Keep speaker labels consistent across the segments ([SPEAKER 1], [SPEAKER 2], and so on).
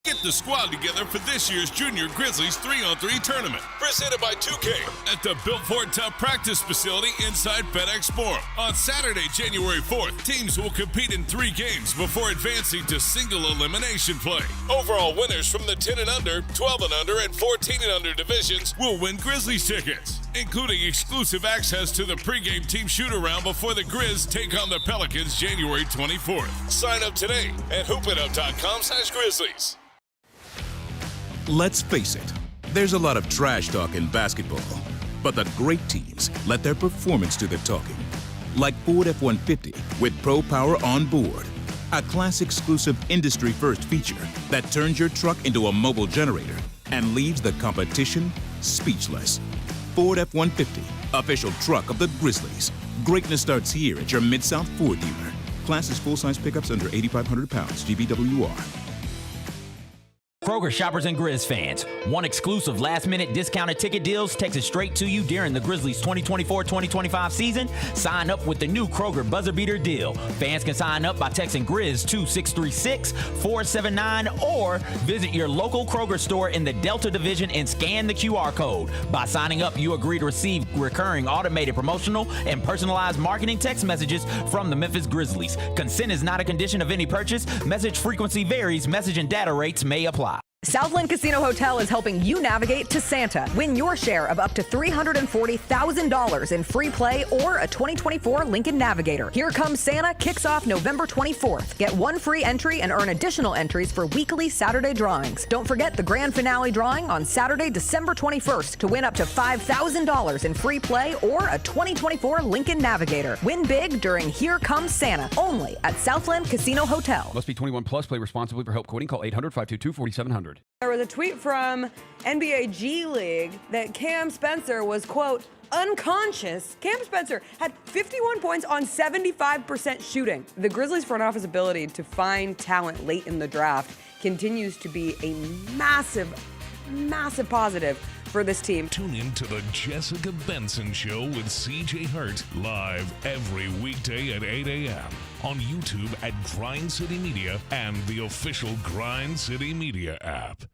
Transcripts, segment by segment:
[SPEAKER 1] Get the squad together for this year's Junior Grizzlies 3-on-3 tournament, presented by 2K at the Built Ford Tough practice facility inside FedEx Forum. On Saturday, January 4th, teams will compete in 3 games before advancing to single elimination play. Overall winners from the 10 and under, 12 and under, and 14 and under divisions will win Grizzlies tickets, including exclusive access to the pregame team shoot-around before the Grizz take on the Pelicans January 24th. Sign up today at hoopitup.com/Grizzlies.
[SPEAKER 2] Let's face it, there's a lot of trash talk in basketball, but the great teams let their performance do the talking. Like Ford F-150 with Pro Power on board, a class-exclusive industry-first feature that turns your truck into a mobile generator and leaves the competition speechless. Ford F-150, official truck of the Grizzlies. Greatness starts here at your Mid-South Ford dealer. Class is full-size pickups under 8,500 pounds, GVWR.
[SPEAKER 3] Kroger shoppers and Grizz fans, want exclusive last-minute discounted ticket deals texted straight to you during the Grizzlies 2024-2025 season? Sign up with the new Kroger Buzzer Beater deal. Fans can sign up by texting Grizz to 636-479 or visit your local Kroger store in the Delta Division and scan the QR code. By signing up, you agree to receive recurring automated promotional and personalized marketing text messages from the Memphis Grizzlies. Consent is not a condition of any purchase. Message frequency varies. Message and data rates may apply.
[SPEAKER 4] Southland Casino Hotel is helping you navigate to Santa. Win your share of up to $340,000 in free play or a 2024 Lincoln Navigator. Here Comes Santa kicks off November 24th. Get 1 free entry and earn additional entries for weekly Saturday drawings. Don't forget the grand finale drawing on Saturday, December 21st to win up to $5,000 in free play or a 2024 Lincoln Navigator. Win big during Here Comes Santa, only at Southland Casino Hotel.
[SPEAKER 5] Must be 21 plus. Play responsibly. For help quoting, call 800-522-4700.
[SPEAKER 6] There was a tweet from NBA G League that Cam Spencer was, quote, unconscious. Cam Spencer had 51 points on 75% shooting. The Grizzlies' front office ability to find talent late in the draft continues to be a massive, massive positive for this team.
[SPEAKER 7] Tune in to the Jessica Benson Show with CJ Hurt, live every weekday at 8 a.m. on YouTube at Grind City Media and the official Grind City Media app.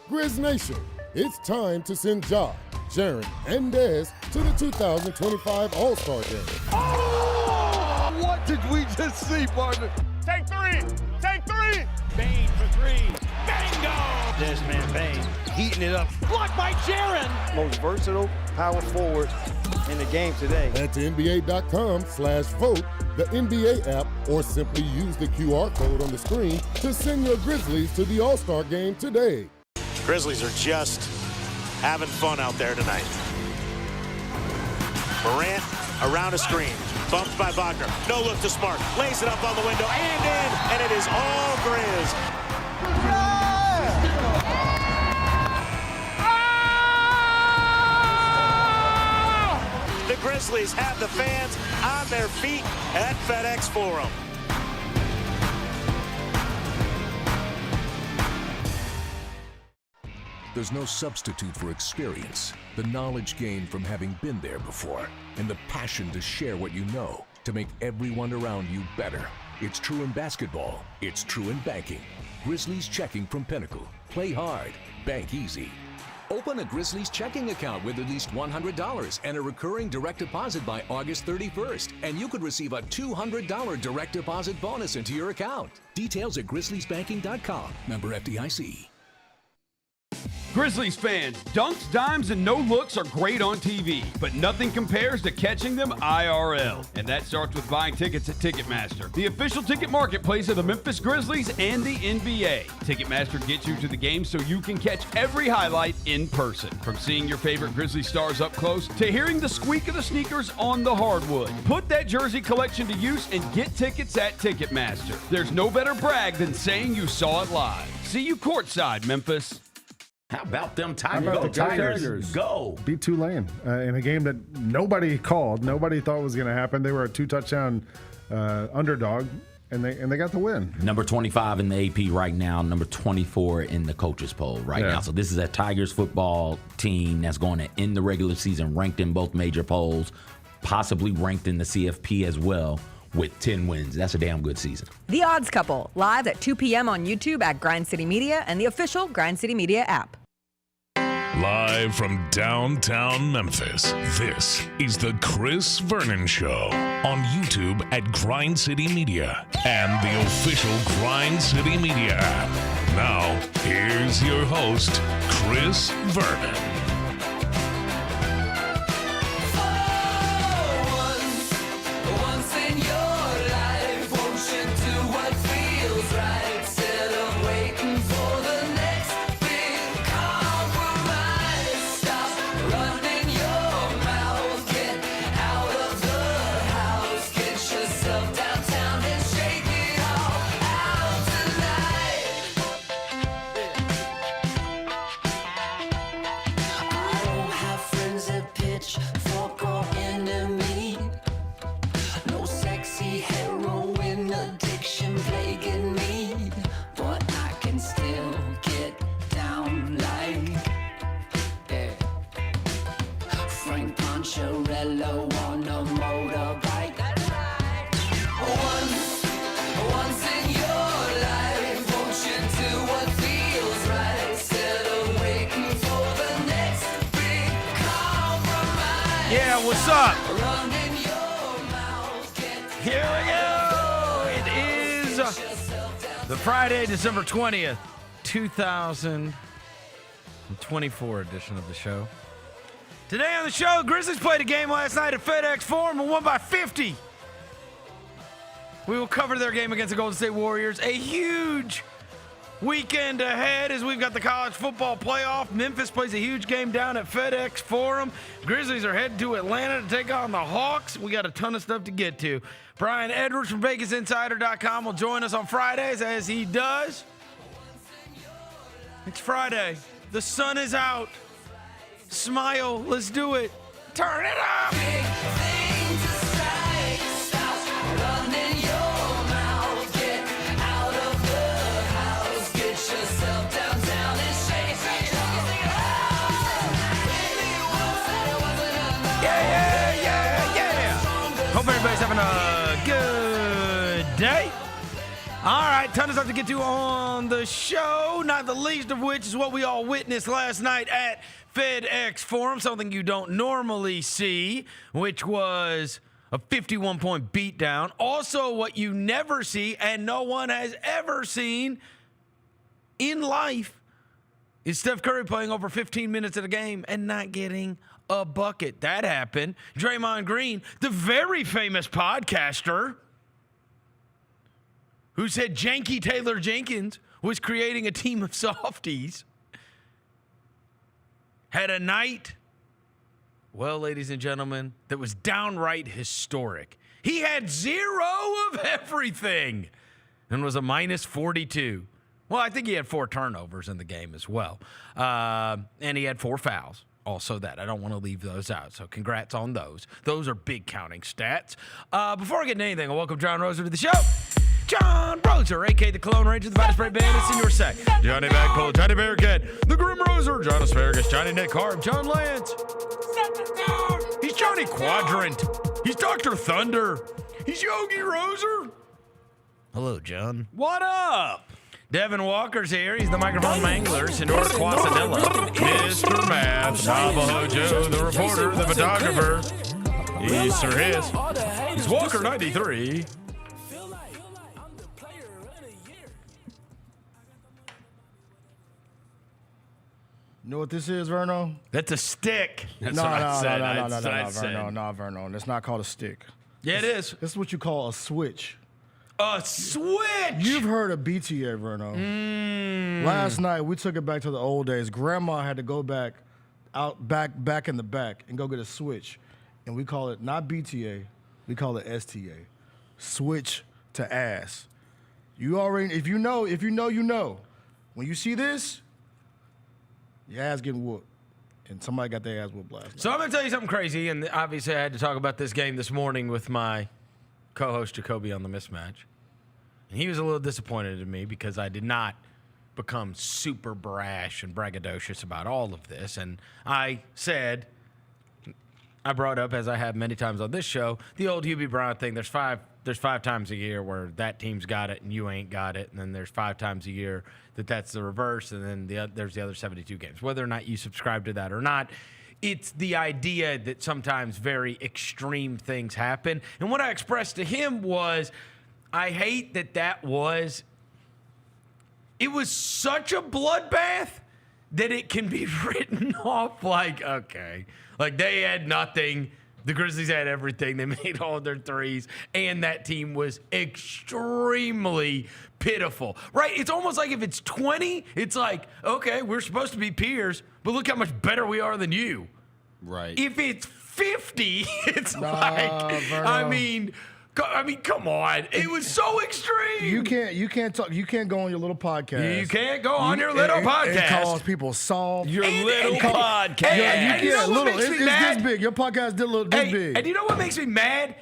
[SPEAKER 8] Grizz Nation, it's time to send Ja, Jaren, and Dez to the 2025 All-Star Game.
[SPEAKER 9] Oh! What did we just see, partner?
[SPEAKER 10] Take 3! Take 3!
[SPEAKER 11] Bane for 3.
[SPEAKER 10] Bingo!
[SPEAKER 11] This man Bane
[SPEAKER 9] Heating it up.
[SPEAKER 11] blocked by Jaren.
[SPEAKER 12] Most versatile power forward in the game today.
[SPEAKER 8] Head to NBA.com/vote, the NBA app, or simply use the QR code on the screen to send your Grizzlies to the All-Star Game today.
[SPEAKER 13] Grizzlies are just having fun out there tonight. Morant around a screen, bumped by Wagner. No look to Smart, lays it up on the window and in, and it is all Grizz. The Grizzlies have the fans on their feet at FedEx Forum.
[SPEAKER 14] There's no substitute for experience, the knowledge gained from having been there before, and the passion to share what you know to make everyone around you better. It's true in basketball. It's true in banking. Grizzlies Checking from Pinnacle. Play hard. Bank easy.
[SPEAKER 15] Open a Grizzlies checking account with at least $100 and a recurring direct deposit by August 31st, and you could receive a $200 direct deposit bonus into your account. Details at grizzliesbanking.com. Member FDIC.
[SPEAKER 5] Grizzlies fans, dunks, dimes, and no-looks are great on TV, but nothing compares to catching them IRL. And that starts with buying tickets at Ticketmaster, the official ticket marketplace of the Memphis Grizzlies and the NBA. Ticketmaster gets you to the game so you can catch every highlight in person. From seeing your favorite Grizzly stars up close to hearing the squeak of the sneakers on the hardwood. Put that jersey collection to use and get tickets at Ticketmaster. There's no better brag than saying you saw it live. See you courtside, Memphis.
[SPEAKER 3] How about them Tigers?
[SPEAKER 16] Tigers.
[SPEAKER 3] Go.
[SPEAKER 16] Beat Tulane in a game that nobody called. Nobody thought was going to happen. They were a 2-touchdown underdog, and they got the win.
[SPEAKER 3] Number 25 in the AP right now, number 24 in the coaches poll right now. So this is a Tigers football team that's going to end the regular season ranked in both major polls, possibly ranked in the CFP as well, with 10 wins. That's a damn good season.
[SPEAKER 4] The Odds Couple, live at 2 p.m. on YouTube at Grind City Media and the official Grind City Media app.
[SPEAKER 7] Live from downtown Memphis, this is the Chris Vernon Show on YouTube at Grind City Media and the official Grind City Media app. Now, here's your host, Chris Vernon.
[SPEAKER 17] What's up? Here we go. It is the Friday, December 20th, 2024 edition of the show. Today on the show, Grizzlies played a game last night at FedEx Forum and won by 50. We will cover their game against the Golden State Warriors. A huge weekend ahead as we've got the college football playoff. Memphis plays a huge game down at FedEx Forum. Grizzlies are headed to Atlanta to take on the Hawks. We got a ton of stuff to get to. Brian Edwards from VegasInsider.com will join us on Fridays as he does. It's Friday. The sun is out. Smile. Let's do it. Turn it up. Hope everybody's having a good day. All right, ton of stuff to get to on the show, not the least of which is what we all witnessed last night at FedEx Forum, something you don't normally see, which was a 51-point beatdown. Also, what you never see and no one has ever seen in life is Steph Curry playing over 15 minutes of the game and not getting a bucket. That happened. Draymond Green, the very famous podcaster who said Janky Taylor Jenkins was creating a team of softies, had a night, well, ladies and gentlemen, that was downright historic. He had 0 of everything and was a minus 42. Well, I think he had 4 turnovers in the game as well. And he had 4 fouls. Also that. I don't want to leave those out. So congrats on those. Those are big counting stats. Before I get into anything, I'll welcome John Roser to the show. John Roser, a.k.a. the Cologne Ranger, the Body Spray Bandits in your sec. Johnny Bagpull, Johnny Bearcat, the Grim Roser, John Asparagus, Johnny Nick Harb, John Lance. He's Johnny Quadrant. He's Dr. Thunder. He's Yogi Roser. Hello, John.
[SPEAKER 11] What up?
[SPEAKER 17] Devin Walker's here. He's the microphone mangler. Senor Quasadilla. Mr. Math. Navajo Joe, the reporter, the photographer. He's Sir His. He's Walker 93.
[SPEAKER 18] You know what this is, Vernon?
[SPEAKER 17] That's a stick. That's
[SPEAKER 18] no,
[SPEAKER 17] what I said.
[SPEAKER 18] No, Vernon. It's not called a stick.
[SPEAKER 17] Yeah, it is.
[SPEAKER 18] This is what you call a switch.
[SPEAKER 17] A switch.
[SPEAKER 18] You've heard of BTA, Vernon. Last night we took it back to the old days. Grandma had to go back in the back and go get a switch, and we call it not BTA, we call it STA, switch to ass. You already, if you know, you know. When you see this, your ass getting whooped. And somebody got their ass whooped last night.
[SPEAKER 17] So I'm going to tell you something crazy, and obviously I had to talk about this game this morning with my co-host Jacoby on the Mismatch. And he was a little disappointed in me because I did not become super brash and braggadocious about all of this. And I I brought up, as I have many times on this show, the old Hubie Brown thing. There's five times a year where that team's got it and you ain't got it, and then there's 5 times a year that's the reverse, and then there's the other 72 games. Whether or not you subscribe to that or not, it's the idea that sometimes very extreme things happen. And what I expressed to him was, I hate that was such a bloodbath that it can be written off like, okay, like they had nothing. The Grizzlies had everything. They made all their threes, and that team was extremely pitiful, right? It's almost like if it's 20, it's like, okay, we're supposed to be peers, but look how much better we are than you.
[SPEAKER 19] Right.
[SPEAKER 17] If it's 50, it's I mean, come on. It was so extreme.
[SPEAKER 18] You can't talk. You can't go on your little podcast.
[SPEAKER 17] You can't go on your little podcast.
[SPEAKER 18] It calls people soft.
[SPEAKER 19] Your little podcast.
[SPEAKER 18] You know what makes me mad? It's this big. Your podcast did look this big.
[SPEAKER 17] And you know what makes me mad?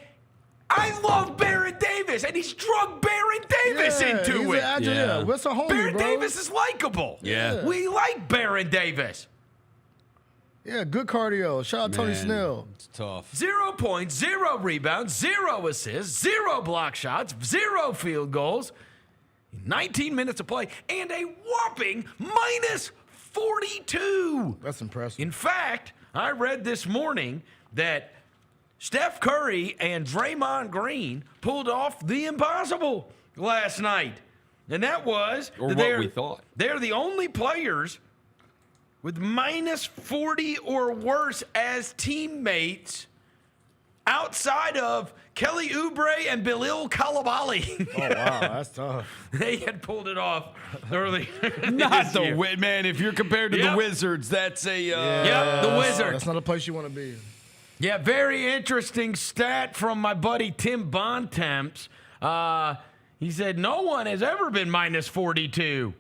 [SPEAKER 17] I love Baron Davis, and he's drug Baron Davis into it.
[SPEAKER 18] What's a homie,
[SPEAKER 17] Baron
[SPEAKER 18] bro?
[SPEAKER 17] Davis is likable.
[SPEAKER 19] Yeah.
[SPEAKER 17] We like Baron Davis.
[SPEAKER 18] Yeah, good cardio. Shout out Tony Snell.
[SPEAKER 19] It's tough.
[SPEAKER 17] 0 points, 0 rebounds, 0 assists, 0 block shots, 0 field goals, 19 minutes of play, and a whopping minus 42.
[SPEAKER 18] That's impressive.
[SPEAKER 17] In fact, I read this morning that Steph Curry and Draymond Green pulled off the impossible last night. And that was
[SPEAKER 19] or what we thought.
[SPEAKER 17] They're the only players with minus 40 or worse as teammates outside of Kelly Oubre and Bilal Coulibaly.
[SPEAKER 18] Oh, wow, that's tough.
[SPEAKER 17] They had pulled it off early.
[SPEAKER 19] Not the Wizards, man. If you're compared to the Wizards, that's a...
[SPEAKER 17] the Wizards.
[SPEAKER 18] That's not a place you want to be.
[SPEAKER 17] Yeah, very interesting stat from my buddy Tim Bontemps. He said no one has ever been minus 42,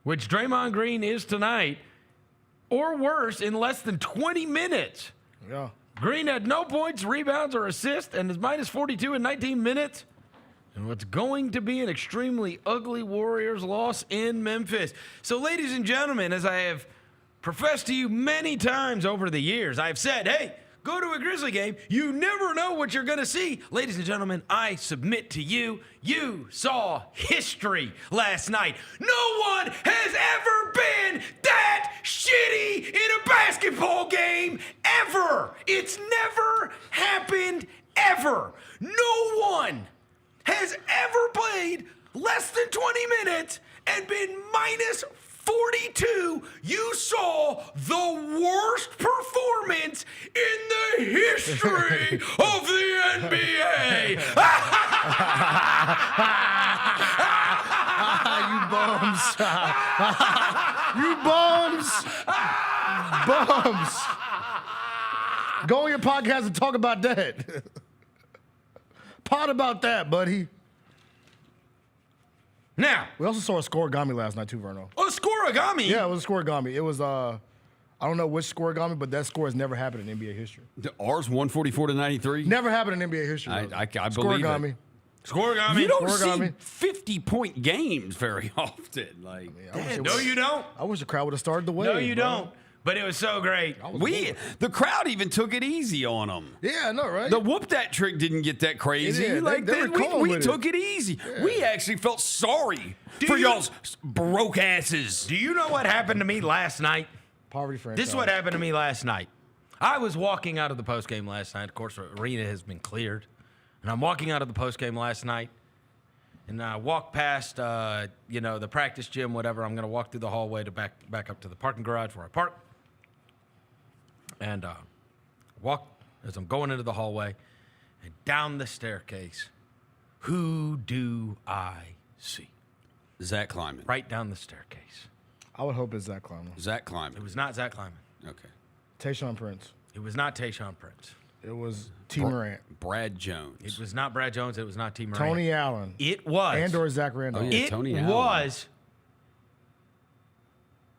[SPEAKER 17] which Draymond Green is tonight, or worse, in less than 20 minutes.
[SPEAKER 18] Yeah.
[SPEAKER 17] Green had no points, rebounds, or assists, and is minus 42 in 19 minutes. And what's going to be an extremely ugly Warriors loss in Memphis. So, ladies and gentlemen, as I have professed to you many times over the years, I've said, hey, go to a Grizzly game. You never know what you're going to see. Ladies and gentlemen, I submit to you, you saw history last night. No one has ever been that shitty in a basketball game ever. It's never happened ever. No one has ever played less than 20 minutes and been minus 42. You saw the worst performance in the history of the NBA.
[SPEAKER 18] You bums. You bums. Bums. Go on your podcast and talk about that. Pod about that, buddy.
[SPEAKER 17] Now,
[SPEAKER 18] we also saw a scoregami last night too, Verno.
[SPEAKER 17] Oh, scoregami?
[SPEAKER 18] Yeah, it was a scoregami. It was I don't know which scoregami, but that score has never happened in NBA history.
[SPEAKER 19] Ours 144-93.
[SPEAKER 18] Never happened in NBA history.
[SPEAKER 19] I believe it.
[SPEAKER 17] Scoregami.
[SPEAKER 19] You don't see 50-point games very often. Like,
[SPEAKER 17] no, you don't.
[SPEAKER 18] I wish the crowd would have started the way.
[SPEAKER 17] No, you don't. But it was so great.
[SPEAKER 19] The crowd even took it easy on them.
[SPEAKER 18] Yeah, I know, right?
[SPEAKER 19] The whoop that trick didn't get that crazy. We took it easy. Yeah. We actually felt sorry for y'all's broke asses.
[SPEAKER 17] Do you know what happened to me last night?
[SPEAKER 18] Poverty franchise.
[SPEAKER 17] This is what happened to me last night. I was walking out of the postgame last night. Of course, the arena has been cleared. And I'm walking out of the postgame last night. And I walk past, the practice gym, whatever. I'm going to walk through the hallway to back up to the parking garage where I park. And walk as I'm going into the hallway and down the staircase. Who do I see?
[SPEAKER 19] Zach Kleiman.
[SPEAKER 17] Right down the staircase.
[SPEAKER 18] I would hope it's Zach Kleiman.
[SPEAKER 19] Zach Kleiman.
[SPEAKER 17] It was not Zach Kleiman.
[SPEAKER 19] Okay.
[SPEAKER 18] Tayshaun Prince.
[SPEAKER 17] It was not Tayshaun Prince.
[SPEAKER 18] It was T. Morant.
[SPEAKER 19] Brad Jones.
[SPEAKER 17] It was not Brad Jones. It was not T. Morant.
[SPEAKER 18] Tony Allen.
[SPEAKER 17] It was.
[SPEAKER 18] And or Zach Randolph.
[SPEAKER 19] Oh, yeah, Tony Allen.
[SPEAKER 17] It was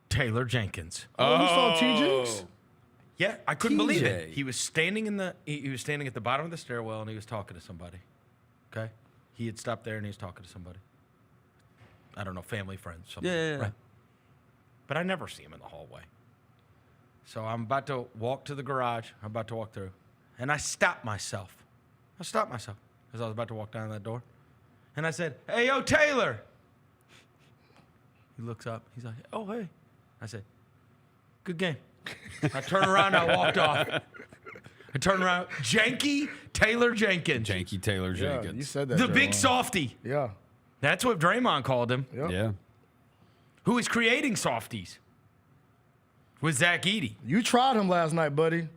[SPEAKER 17] Taylor Jenkins.
[SPEAKER 18] Oh, you saw T-Jinx?
[SPEAKER 17] Yeah, I couldn't believe it. He was standing he was standing at the bottom of the stairwell and he was talking to somebody. Okay? He had stopped there and he was talking to somebody. I don't know, family, friends, something.
[SPEAKER 19] Yeah.
[SPEAKER 17] Right? But I never see him in the hallway. So I'm about to walk to the garage. I'm about to walk through. And I stopped myself. As I was about to walk down that door. And I said, "Hey, yo, Taylor." He looks up. He's like, "Oh, hey." I said, "Good game." I turned around and I walked off. I turned around. Janky Taylor Jenkins.
[SPEAKER 19] Janky Taylor Jenkins.
[SPEAKER 18] Yeah, you said that.
[SPEAKER 17] The
[SPEAKER 18] Draymond.
[SPEAKER 17] big softy.
[SPEAKER 18] Yeah.
[SPEAKER 17] That's what Draymond called him.
[SPEAKER 18] Yep.
[SPEAKER 19] Yeah.
[SPEAKER 17] Who is creating softies with Zach Edey.
[SPEAKER 18] You tried him last night, buddy.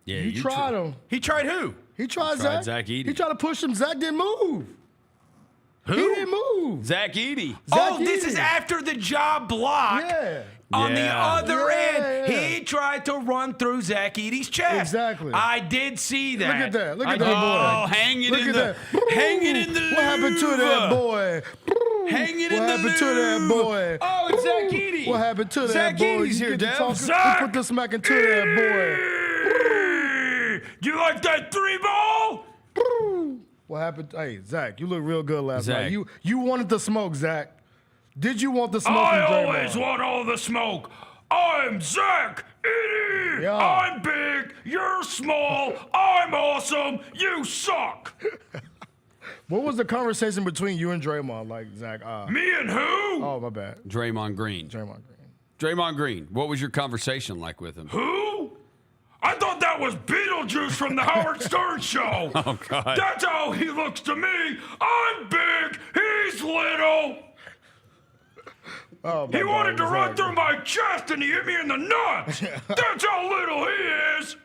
[SPEAKER 19] Yeah,
[SPEAKER 18] you tried him.
[SPEAKER 17] He tried who?
[SPEAKER 18] He tried Zach.
[SPEAKER 19] Zach Edey.
[SPEAKER 18] He tried to push him. Zach didn't move.
[SPEAKER 17] Who?
[SPEAKER 18] He didn't move.
[SPEAKER 19] Zach Edey.
[SPEAKER 17] Oh, this is after the job block.
[SPEAKER 18] Yeah.
[SPEAKER 17] On the other end,
[SPEAKER 18] yeah.
[SPEAKER 17] he tried to run through Zach Edey's chest.
[SPEAKER 18] Exactly.
[SPEAKER 17] I did see that.
[SPEAKER 18] Look at that. Look at that boy.
[SPEAKER 19] Oh, hang it
[SPEAKER 18] Look
[SPEAKER 19] in
[SPEAKER 18] at
[SPEAKER 19] the,
[SPEAKER 18] that.
[SPEAKER 19] hang it in the.
[SPEAKER 18] What happened to that boy?
[SPEAKER 19] Hang it in
[SPEAKER 18] What
[SPEAKER 19] the.
[SPEAKER 18] happened to that boy?
[SPEAKER 19] Oh, it's Zach Edey.
[SPEAKER 18] What happened to
[SPEAKER 19] Zach
[SPEAKER 18] that boy?
[SPEAKER 19] Edey's
[SPEAKER 18] You
[SPEAKER 19] here,
[SPEAKER 18] get to
[SPEAKER 19] Dev.
[SPEAKER 18] talking?
[SPEAKER 17] Zach!
[SPEAKER 18] You put the smack into that
[SPEAKER 17] You like that 3-ball?
[SPEAKER 18] boy. What happened? Hey, Zach, you look real good last night. You wanted the smoke, Zach. Did you want the smoke?
[SPEAKER 17] I
[SPEAKER 18] from Draymond?
[SPEAKER 17] always want all the smoke. I'm Zach Edey.
[SPEAKER 18] Yeah.
[SPEAKER 17] I'm big. You're small. I'm awesome. You suck.
[SPEAKER 18] What was the conversation between you and Draymond like, Zach?
[SPEAKER 17] Me and who?
[SPEAKER 18] Oh, my bad.
[SPEAKER 19] Draymond Green.
[SPEAKER 18] Draymond Green.
[SPEAKER 19] Draymond Green. What was your conversation like with him?
[SPEAKER 17] Who? I thought that was Beetlejuice from the Howard Stern show.
[SPEAKER 19] Oh, God.
[SPEAKER 17] That's how he looks to me. I'm big. He's little.
[SPEAKER 18] Oh,
[SPEAKER 17] He wanted to run through my chest and he hit me in the nuts. That's how little he is.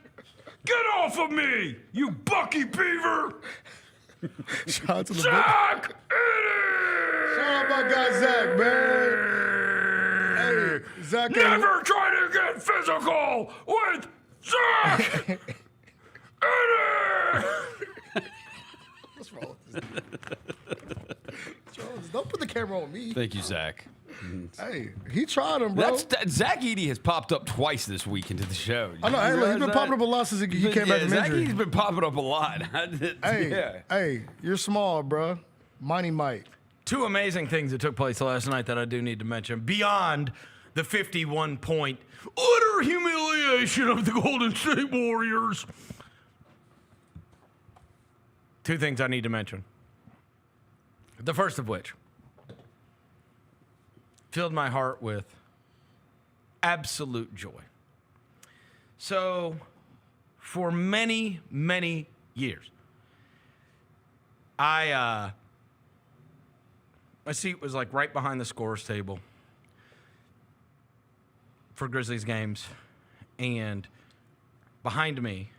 [SPEAKER 17] Get off of me, you Bucky Beaver.
[SPEAKER 18] Shout out to the
[SPEAKER 17] Zach Edey.
[SPEAKER 18] Shout out my guy Zach, man. Hey, Zach.
[SPEAKER 17] Never try to get physical with Zach Edey.
[SPEAKER 18] What's wrong with this? Don't put the camera on me.
[SPEAKER 19] Thank you, Zach.
[SPEAKER 18] Hey, he tried him, bro.
[SPEAKER 19] Zach Edey has popped up twice this week into the show.
[SPEAKER 18] I know. Hey, look, he's been popping up a lot since he came back from
[SPEAKER 19] Zach
[SPEAKER 18] injury.
[SPEAKER 19] Edey's been popping up a lot.
[SPEAKER 18] Hey, you're small, bro. Mighty Mike.
[SPEAKER 17] Two amazing things that took place last night that I do need to mention. Beyond the 51-point utter humiliation of the Golden State Warriors. Two things I need to mention. The first of which filled my heart with absolute joy. So, for many, many years, my seat was like right behind the scores table for Grizzlies games, and behind me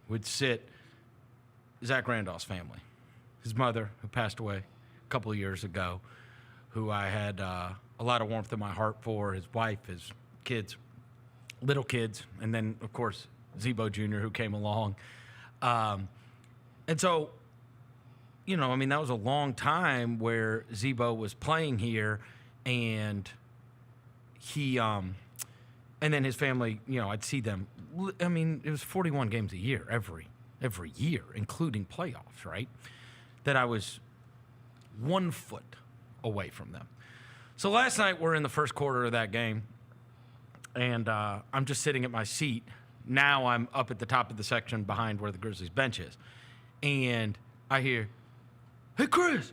[SPEAKER 17] would sit Zach Randolph's family, his mother, who passed away a couple of years ago, who I had a lot of warmth in my heart for, his wife, his kids, little kids, and then, of course, Zebo Jr., who came along. And so, you know, I mean, that was a long time where Zebo was playing here, and he, and then his family, you know, I'd see them. I mean, it was 41 games a year, every year, including playoffs, right? That I was 1 foot away from them. So last night we're in the first quarter of that game, and I'm just sitting at my seat. Now I'm up at the top of the section behind where the Grizzlies bench is. And I hear, hey, Chris.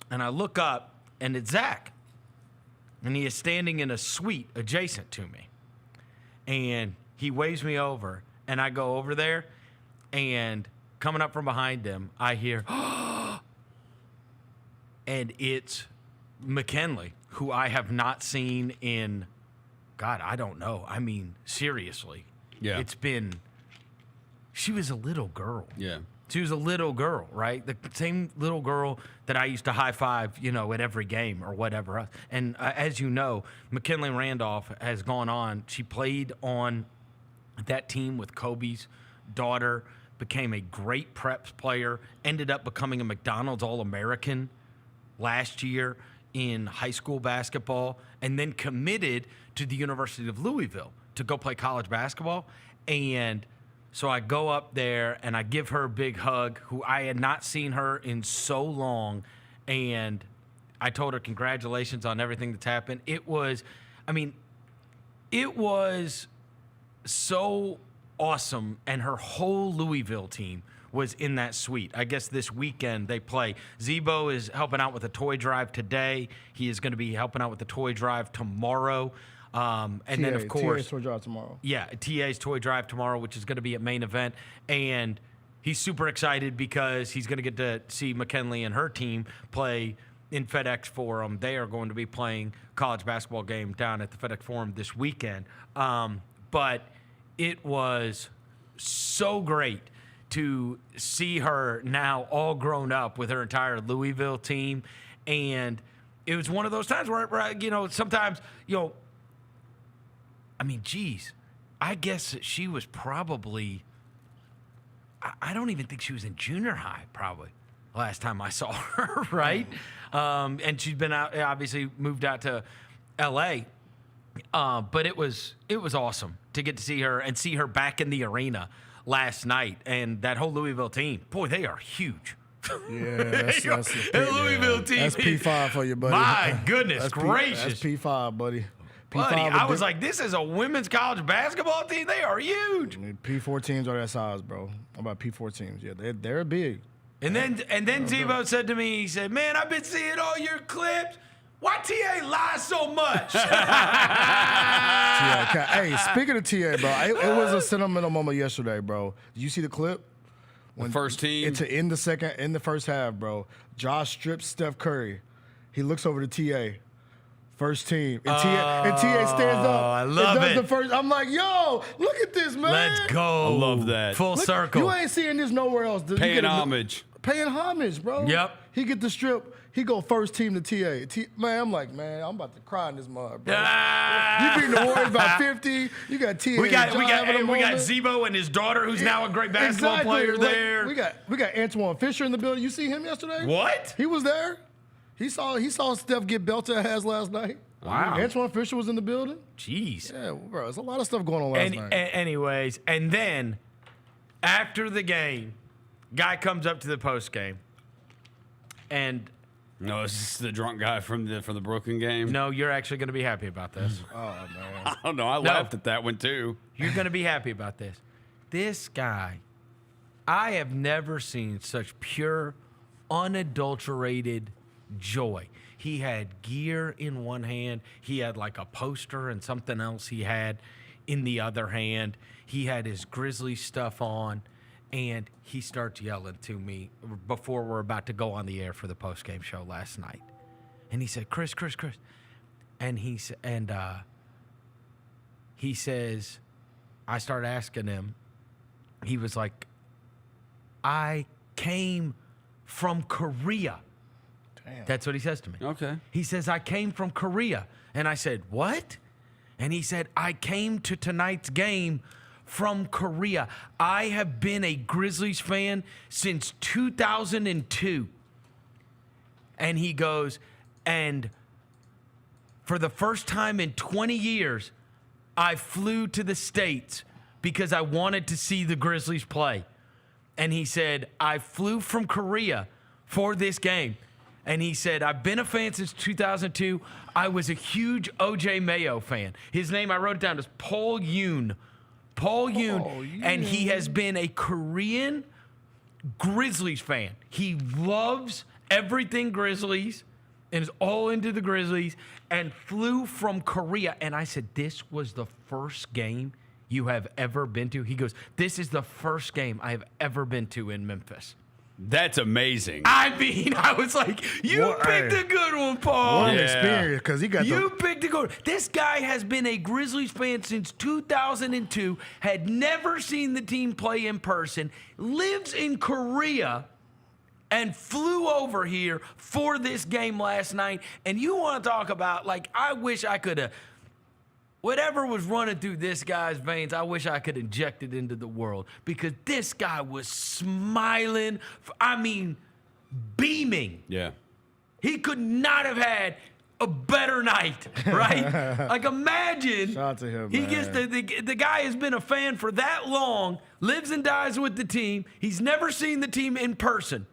[SPEAKER 17] And I look up, and it's Zach. And he is standing in a suite adjacent to me. And he waves me over, and I go over there, and coming up from behind him, I hear, and it's McKinley, who I have not seen in, God, I don't know. I mean, seriously.
[SPEAKER 19] Yeah.
[SPEAKER 17] It's been, she was a little girl.
[SPEAKER 19] Yeah.
[SPEAKER 17] She was a little girl, right? The same little girl that I used to high five, you know, at every game or whatever else. And as you know, McKinley Randolph has gone on. She played on that team with Kobe's daughter, became a great preps player, ended up becoming a McDonald's All-American last year in high school basketball, and then committed to the University of Louisville to go play college basketball. And so I go up there and I give her a big hug, who I had not seen her in so long. And I told her congratulations on everything that's happened. It was so awesome, and her whole Louisville team was in that suite. I guess this weekend they play. Zebo is helping out with a toy drive today. He is going to be helping out with the toy drive tomorrow. And then, of course,
[SPEAKER 18] TA's toy drive tomorrow.
[SPEAKER 17] Yeah, TA's toy drive tomorrow, which is going to be at main event. And he's super excited because he's going to get to see McKinley and her team play in FedEx Forum. They are going to be playing college basketball game down at the FedEx Forum this weekend. But it was so great to see her now all grown up with her entire Louisville team. And it was one of those times where sometimes, I mean, geez, I guess she was probably, I don't even think she was in junior high probably last time I saw her, right? And she's been out, obviously moved out to L.A., but it was awesome to get to see her and see her back in the arena last night. And that whole Louisville team, boy, they are huge.
[SPEAKER 18] Yeah, that's
[SPEAKER 17] Louisville team.
[SPEAKER 18] That's P5 for you, buddy.
[SPEAKER 17] My goodness gracious.
[SPEAKER 18] That's P5, buddy.
[SPEAKER 17] Buddy, I was like, this is a women's college basketball team. They are huge.
[SPEAKER 18] P4 teams are that size, bro. How about P4 teams? Yeah, they're big.
[SPEAKER 17] And then Zebo said to me, he said, man, I've been seeing all your clips. Why TA lie so much?
[SPEAKER 18] Hey, speaking of TA, bro, it was a sentimental moment yesterday, bro. Did you see the clip?
[SPEAKER 19] When the first team?
[SPEAKER 18] It's in the first half, bro. Josh strips Steph Curry. He looks over to TA. First team. And TA stands up.
[SPEAKER 17] I love
[SPEAKER 18] and does
[SPEAKER 17] it.
[SPEAKER 18] the first. I'm like, yo, look at this, man.
[SPEAKER 17] Let's go.
[SPEAKER 19] I love that.
[SPEAKER 17] Full circle.
[SPEAKER 18] You ain't seeing this nowhere else.
[SPEAKER 19] Paying homage.
[SPEAKER 18] Paying homage, bro.
[SPEAKER 17] Yep.
[SPEAKER 18] He get the strip. He go first team to TA. Man, I'm like, man, I'm about to cry in this mud, bro. You beating the Warriors by 50. You got TA.
[SPEAKER 17] We got Zebo and his daughter, who's now a great basketball player there.
[SPEAKER 18] We got Antoine Fisher in the building. You see him yesterday?
[SPEAKER 17] What?
[SPEAKER 18] He was there. He saw Steph get belted ass last night.
[SPEAKER 17] Wow.
[SPEAKER 18] Antoine Fisher was in the building.
[SPEAKER 17] Jeez.
[SPEAKER 18] Yeah, bro, there's a lot of stuff going on last night.
[SPEAKER 17] Anyways, and then after the game, guy comes up to the post game, and
[SPEAKER 19] no, is this the drunk guy from the Brooklyn game?
[SPEAKER 17] No, you're actually going to be happy about this.
[SPEAKER 18] Oh man,
[SPEAKER 19] I don't know. I laughed at that one too.
[SPEAKER 17] You're going to be happy about this. This guy, I have never seen such pure, unadulterated joy. He had gear in one hand. He had like a poster and something else he had in the other hand. He had his Grizzlies stuff on, and he starts yelling to me before we're about to go on the air for the postgame show last night. And he said, Chris. And he says, I start asking him, he was like, I came from Korea.
[SPEAKER 18] Damn.
[SPEAKER 17] That's what he says to me.
[SPEAKER 19] Okay.
[SPEAKER 17] He says, I came from Korea. And I said, what? And he said, I came to tonight's game from Korea. I have been a Grizzlies fan since 2002. And he goes, and for the first time in 20 years, I flew to the States because I wanted to see the Grizzlies play. And he said, I flew from Korea for this game. And he said, I've been a fan since 2002. I was a huge O.J. Mayo fan. His name, I wrote it down, is Paul Yoon. And he has been a Korean Grizzlies fan. He loves everything Grizzlies and is all into the Grizzlies and flew from Korea. And I said, this was the first game you have ever been to? He goes, this is the first game I have ever been to in Memphis.
[SPEAKER 19] That's amazing.
[SPEAKER 17] I mean, I was like, you picked a good one, Paul.
[SPEAKER 18] What an experience, because he got
[SPEAKER 17] picked a good one. This guy has been a Grizzlies fan since 2002, had never seen the team play in person, lives in Korea, and flew over here for this game last night. And you want to talk about, like, I wish I could have, whatever was running through this guy's veins, I wish I could inject it into the world, because this guy was smiling. I mean, beaming.
[SPEAKER 19] Yeah.
[SPEAKER 17] He could not have had a better night, right? Like, imagine.
[SPEAKER 18] Shout out to him,
[SPEAKER 17] he
[SPEAKER 18] man.
[SPEAKER 17] gets the guy has been a fan for that long, lives and dies with the team. He's never seen the team in person.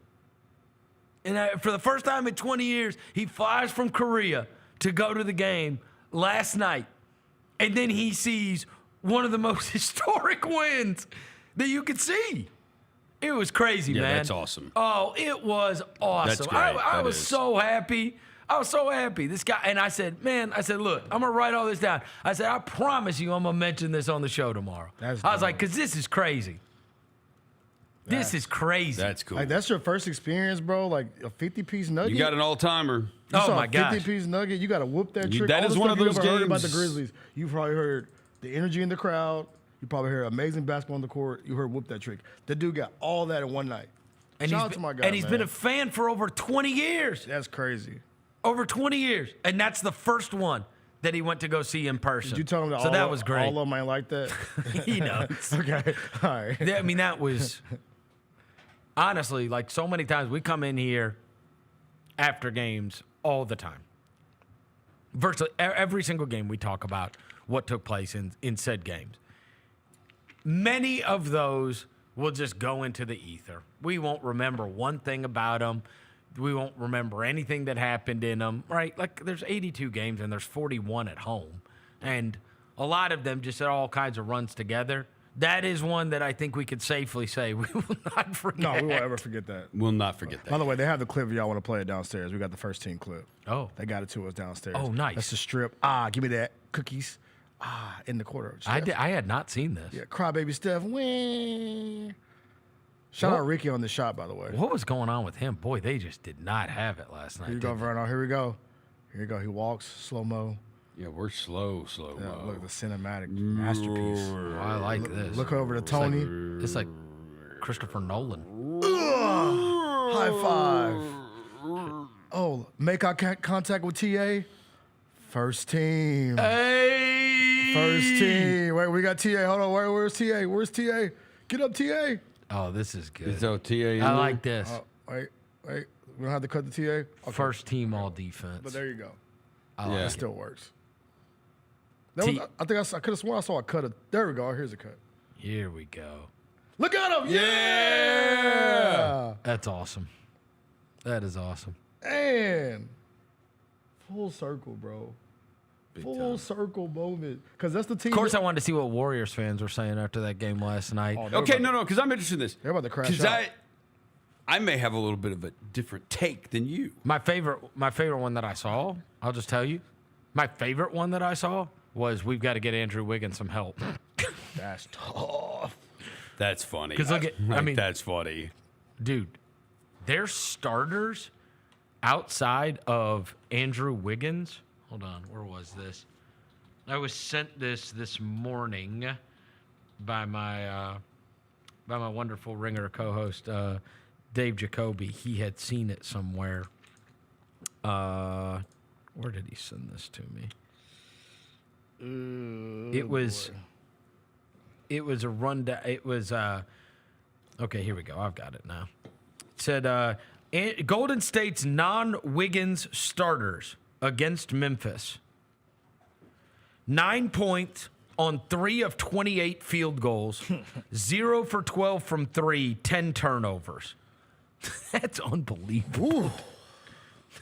[SPEAKER 17] And for the first time in 20 years, he flies from Korea to go to the game last night. And then he sees one of the most historic wins that you could see. It was crazy, man.
[SPEAKER 19] Yeah, that's awesome.
[SPEAKER 17] Oh, it was awesome.
[SPEAKER 19] That's great.
[SPEAKER 17] I was
[SPEAKER 19] is.
[SPEAKER 17] so happy. I was so happy. This guy, and I said, look, I'm going to write all this down. I said, I promise you I'm going to mention this on the show tomorrow. I was like, because this is crazy. This is crazy.
[SPEAKER 19] That's cool.
[SPEAKER 18] Like, that's your first experience, bro? Like a 50-piece nugget?
[SPEAKER 19] You got an all-timer.
[SPEAKER 17] Oh, my gosh.
[SPEAKER 18] 50-piece nugget. You got to whoop that trick.
[SPEAKER 19] That
[SPEAKER 18] all
[SPEAKER 19] is
[SPEAKER 18] the
[SPEAKER 19] one
[SPEAKER 18] stuff
[SPEAKER 19] of those
[SPEAKER 18] you ever heard
[SPEAKER 19] games.
[SPEAKER 18] about the Grizzlies. You've probably heard the energy in the crowd. You probably heard amazing basketball on the court. You heard whoop that trick. The dude got all that in one night.
[SPEAKER 17] And
[SPEAKER 18] Shout out to my guy,
[SPEAKER 17] and he's been a fan for over 20 years.
[SPEAKER 18] That's crazy.
[SPEAKER 17] Over 20 years. And that's the first one that he went to go see in person.
[SPEAKER 18] Did you tell him that
[SPEAKER 17] that was great.
[SPEAKER 18] all of them ain't like that?
[SPEAKER 17] He knows.
[SPEAKER 18] Okay. All right.
[SPEAKER 17] I mean, that was honestly, like so many times we come in here after games all the time. Virtually every single game we talk about what took place in said games. Many of those will just go into the ether. We won't remember one thing about them. We won't remember anything that happened in them, right? Like there's 82 games and there's 41 at home. And a lot of them just all kinds of runs together. That is one that I think we could safely say we will not forget.
[SPEAKER 18] No, we won't ever forget that.
[SPEAKER 19] We'll not forget that.
[SPEAKER 18] By the way, they have the clip if y'all want to play it downstairs. We got the first team clip.
[SPEAKER 17] Oh.
[SPEAKER 18] They got it to us downstairs.
[SPEAKER 17] Oh, nice.
[SPEAKER 18] That's the strip. Give me that. Cookies. In the quarter.
[SPEAKER 17] I had not seen this.
[SPEAKER 18] Yeah, crybaby Steph. Win. Shout out Ricky on the shot, by the way.
[SPEAKER 17] What was going on with him? Boy, they just did not have it last night.
[SPEAKER 18] Here you go, Vernon. Here we go. Here you go. He walks slow-mo.
[SPEAKER 19] Yeah, we're slow.
[SPEAKER 18] Yeah, look, the cinematic masterpiece.
[SPEAKER 17] Oh, I like this.
[SPEAKER 18] Look over to Tony.
[SPEAKER 17] It's like Christopher Nolan.
[SPEAKER 18] High five. Oh, make eye contact with TA. First team.
[SPEAKER 17] Hey.
[SPEAKER 18] First team. Wait, we got TA. Hold on. Where's TA? Where's TA? Get up, TA.
[SPEAKER 17] Oh, this is good.
[SPEAKER 19] Is that TA in
[SPEAKER 17] I
[SPEAKER 19] there?
[SPEAKER 17] like this.
[SPEAKER 18] Wait. We don't have to cut the TA? Okay.
[SPEAKER 17] First team all defense.
[SPEAKER 18] But there you go.
[SPEAKER 17] Yeah.
[SPEAKER 18] It still works. I think I could have sworn I saw a cut. There we go. Here's a cut.
[SPEAKER 17] Here we go.
[SPEAKER 18] Look at him. Yeah.
[SPEAKER 17] That's awesome. That is awesome.
[SPEAKER 18] And full circle, bro. Full circle moment. Because that's the team.
[SPEAKER 17] Of course, I wanted to see what Warriors fans were saying after that game last night.
[SPEAKER 19] Okay, no, because I'm interested in this.
[SPEAKER 18] They're about to crash
[SPEAKER 19] Because
[SPEAKER 18] out.
[SPEAKER 19] I may have a little bit of a different take than you.
[SPEAKER 17] My favorite one that I saw, I'll just tell you, my favorite one that I saw was we've got to get Andrew Wiggins some help.
[SPEAKER 18] That's tough.
[SPEAKER 19] That's funny.
[SPEAKER 17] Because look at, I mean,
[SPEAKER 19] that's funny.
[SPEAKER 17] Dude, their starters outside of Andrew Wiggins. Hold on, where was this? I was sent this morning by my wonderful Ringer co-host Dave Jacoby. He had seen it somewhere. Where did he send this to me? It was a rundown. It was okay. Here we go. I've got it now. It said Golden State's non-Wiggins starters against Memphis. 9 points on 3 of 28 field goals, 0 for 12 from 3, 10 turnovers. That's unbelievable.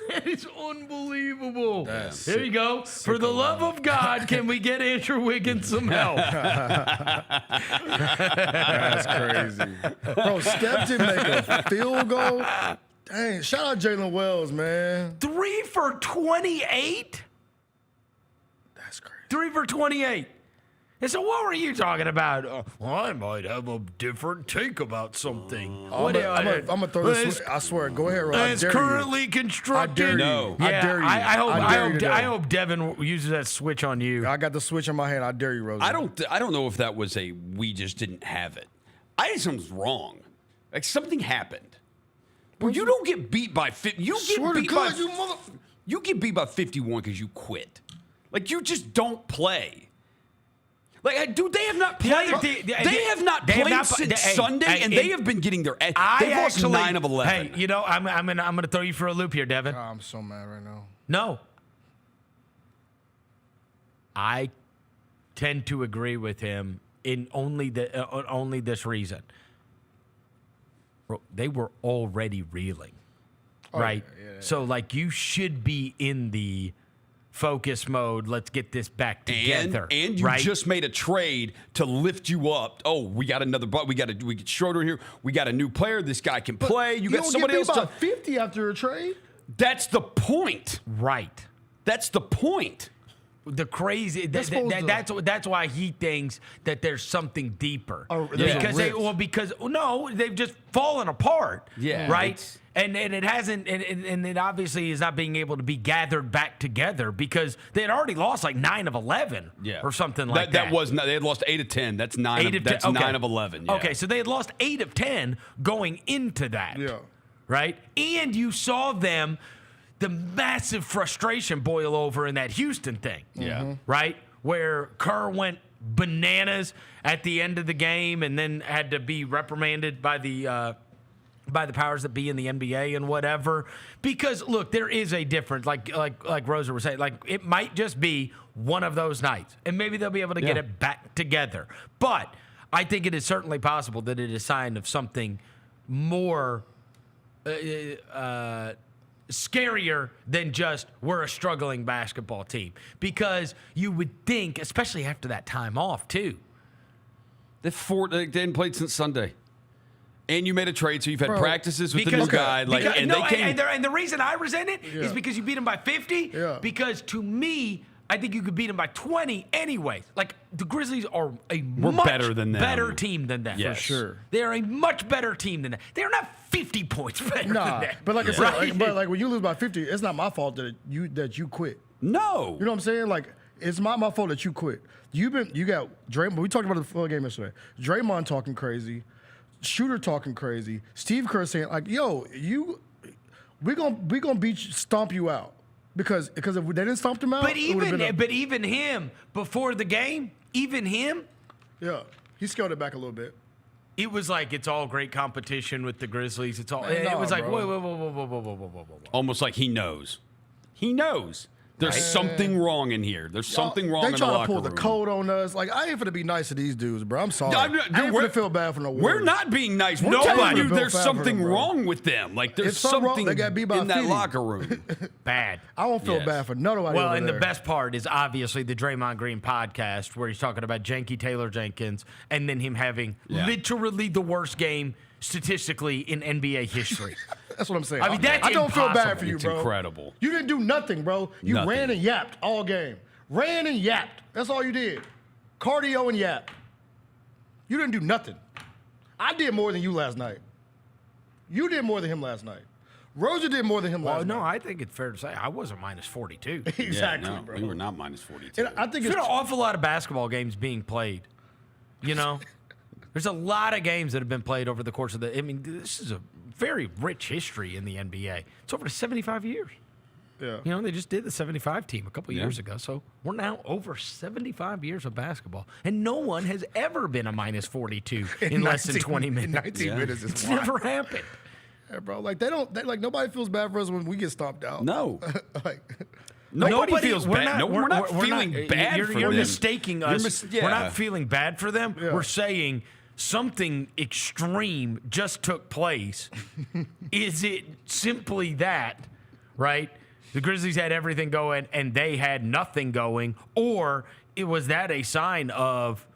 [SPEAKER 17] That is unbelievable. There you go. For the love of God, can we get Andrew Wiggins some help?
[SPEAKER 18] That's crazy. Bro, Steph didn't make a field goal. Dang, shout out Jalen Wells, man.
[SPEAKER 17] 3 for 28?
[SPEAKER 18] That's crazy.
[SPEAKER 17] 3 for 28. And so what were you talking about? Well, I might have a different take about something.
[SPEAKER 18] I'm going to throw this. I swear. Go ahead, Rob.
[SPEAKER 17] It's currently constructed.
[SPEAKER 18] I dare you.
[SPEAKER 17] No.
[SPEAKER 18] I dare you.
[SPEAKER 17] I hope Devin uses that switch on you.
[SPEAKER 18] I got the switch in my hand. I dare you, Rose.
[SPEAKER 19] I don't know if that was we just didn't have it. I think something's wrong. Like something happened. Well, you don't get beat by 50. You get beat by 51 because you quit. Like you just don't play. Like, dude, they have not played. They have not played since Sunday, and they have been getting their. They've lost 9 of 11.
[SPEAKER 17] Hey, you know, I'm gonna throw you for a loop here, Devin.
[SPEAKER 18] Oh, I'm so mad right now.
[SPEAKER 17] No, I tend to agree with him in only this reason. They were already reeling, right?
[SPEAKER 18] Yeah.
[SPEAKER 17] So, like, you should be in the focus mode. Let's get this back together.
[SPEAKER 19] And you just made a trade to lift you up. Oh, we got another we get Schroeder here. We got a new player. This guy can play. You got somebody else
[SPEAKER 18] about 50 after a trade.
[SPEAKER 19] That's the point.
[SPEAKER 17] Right.
[SPEAKER 19] That's the point.
[SPEAKER 17] The crazy that's why he thinks that there's something deeper. Because they've just fallen apart.
[SPEAKER 19] Yeah.
[SPEAKER 17] Right? And it hasn't and it obviously is not being able to be gathered back together because they had already lost like 9 of 11 or something like that.
[SPEAKER 19] They had lost 8 of 10. That's 9 of 11. Yeah.
[SPEAKER 17] Okay, so they had lost 8 of 10 going into that.
[SPEAKER 18] Yeah.
[SPEAKER 17] Right? And you saw the massive frustration boil over in that Houston thing.
[SPEAKER 19] Yeah.
[SPEAKER 17] Right? Where Kerr went bananas at the end of the game and then had to be reprimanded by the powers that be in the NBA and whatever. Because look, there is a difference. Like Rosa was saying, like it might just be one of those nights, and maybe they'll be able to get it back together. But I think it is certainly possible that it is a sign of something more scarier than just we're a struggling basketball team. Because you would think, especially after that time off too.
[SPEAKER 19] They hadn't played since Sunday. And you made a trade, so you've had practices with the new guy.
[SPEAKER 17] And the reason I resent it is because you beat them by 50. Yeah. Because to me, I think you could beat them by 20 anyways. Like, the Grizzlies are much
[SPEAKER 19] better than them.
[SPEAKER 17] Better team than that.
[SPEAKER 19] Yes.
[SPEAKER 18] For sure.
[SPEAKER 17] They are a much better team than that. They're not 50 points better than that.
[SPEAKER 18] But like I said, like when you lose by 50, it's not my fault that you quit.
[SPEAKER 19] No.
[SPEAKER 18] You know what I'm saying? Like, it's not my fault that you quit. You got Draymond. We talked about the full game yesterday. Draymond talking crazy. Shooter talking crazy. Steve Kerr saying like, "Yo, we gonna stomp you out because if they didn't stomp him out."
[SPEAKER 17] But even him before the game,
[SPEAKER 18] he scaled it back a little bit.
[SPEAKER 17] It was like it's all great competition with the Grizzlies. It's all. It was like whoa.
[SPEAKER 19] Almost like he knows. He knows. There's something wrong in here. There's something wrong in the locker room.
[SPEAKER 18] They trying to pull the code on us. Like, I ain't finna be nice to these dudes, bro. I'm sorry. I ain't finna feel bad for no Warriors.
[SPEAKER 19] We're not being nice. We're telling you there's something wrong with them. Like, there's something
[SPEAKER 18] they got beat by
[SPEAKER 19] in that locker room.
[SPEAKER 17] Bad.
[SPEAKER 18] I don't feel bad for nobody.
[SPEAKER 17] Well, and the best part is obviously the Draymond Green podcast where he's talking about Janky Taylor Jenkins and then him having literally the worst game statistically in NBA history.
[SPEAKER 18] That's what I'm saying.
[SPEAKER 17] I mean, that's
[SPEAKER 18] I don't feel bad for you,
[SPEAKER 19] it's
[SPEAKER 18] bro.
[SPEAKER 19] Incredible.
[SPEAKER 18] You didn't do nothing, bro. You ran and yapped all game. Ran and yapped. That's all you did. Cardio and yap. You didn't do nothing. I did more than you last night. You did more than him last night. Rosa did more than him last night.
[SPEAKER 17] No, I think it's fair to say I wasn't minus 42.
[SPEAKER 18] Exactly,
[SPEAKER 19] bro. We were not minus 42.
[SPEAKER 18] And I think
[SPEAKER 17] there's an awful lot of basketball games being played. You know? There's a lot of games that have been played over the course of this is a very rich history in the NBA. It's over 75 years.
[SPEAKER 18] Yeah.
[SPEAKER 17] You know, they just did the 75 team a couple years ago. So we're now over 75 years of basketball. And no one has ever been a minus 42 in less than 20 minutes.
[SPEAKER 18] 19 minutes is
[SPEAKER 17] It's never happened.
[SPEAKER 18] Yeah, bro. Like, nobody feels bad for us when we get stomped out.
[SPEAKER 19] No.
[SPEAKER 17] Nobody
[SPEAKER 19] feels bad. We're not feeling bad for them.
[SPEAKER 17] You're mistaking us. We're not feeling bad for them.
[SPEAKER 18] Yeah.
[SPEAKER 17] We're saying something extreme just took place. Is it simply that, right? The Grizzlies had everything going and they had nothing going, or was that a sign of?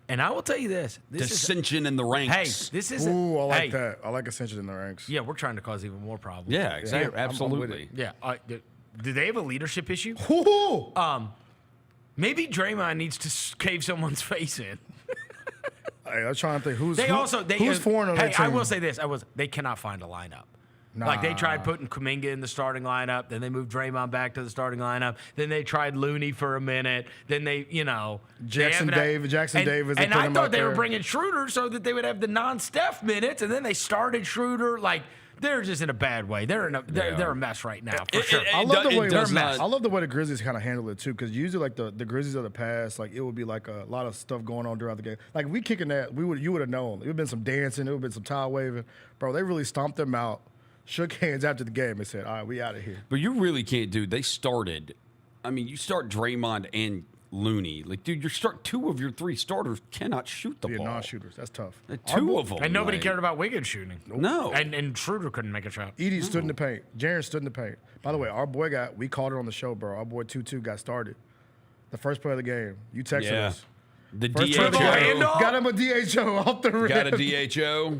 [SPEAKER 17] And I will tell you this:
[SPEAKER 19] dissension in the ranks.
[SPEAKER 17] Hey, this is.
[SPEAKER 18] Ooh, I like that. I like ascension in the ranks.
[SPEAKER 17] Yeah, we're trying to cause even more problems.
[SPEAKER 19] Yeah, exactly. Absolutely.
[SPEAKER 17] Yeah. Do they have a leadership issue?
[SPEAKER 18] Ooh.
[SPEAKER 17] Maybe Draymond needs to cave someone's face in.
[SPEAKER 18] Hey, I'm trying to think who's
[SPEAKER 17] foreign
[SPEAKER 18] on that team.
[SPEAKER 17] I will say this: they cannot find a lineup.
[SPEAKER 18] Nah.
[SPEAKER 17] Like they tried putting Kuminga in the starting lineup, then they moved Draymond back to the starting lineup, then they tried Looney for a minute, then they,
[SPEAKER 18] Jackson Davis.
[SPEAKER 17] And I thought they were bringing Schroeder so that they would have the non-Steph minutes, and then they started Schroeder like. They're just in a bad way. They're a mess right now, for sure.
[SPEAKER 18] I love the way the Grizzlies kind of handle it too, because usually like the Grizzlies of the past, like it would be like a lot of stuff going on throughout the game. Like we kicking that, you would have known. It would have been some dancing, it would have been some towel waving, bro. They really stomped them out, shook hands after the game, and said, "All right, we out of here."
[SPEAKER 19] But you really can't do. They started. I mean, you start Draymond loony. Like, dude, two of your three starters cannot shoot the ball.
[SPEAKER 16] Non-shooters. That's tough.
[SPEAKER 19] Two of them.
[SPEAKER 17] And nobody cared about Wiggins shooting.
[SPEAKER 19] No.
[SPEAKER 17] And Schroeder couldn't make a shot.
[SPEAKER 16] Edey stood in the paint. Jaren stood in the paint. By the way, our boy we called it on the show, bro. Our boy 2-2 got started. The first play of the game. You texted us.
[SPEAKER 19] The
[SPEAKER 16] First
[SPEAKER 19] DHO.
[SPEAKER 16] Got him a DHO off the rim.
[SPEAKER 19] Got a DHO.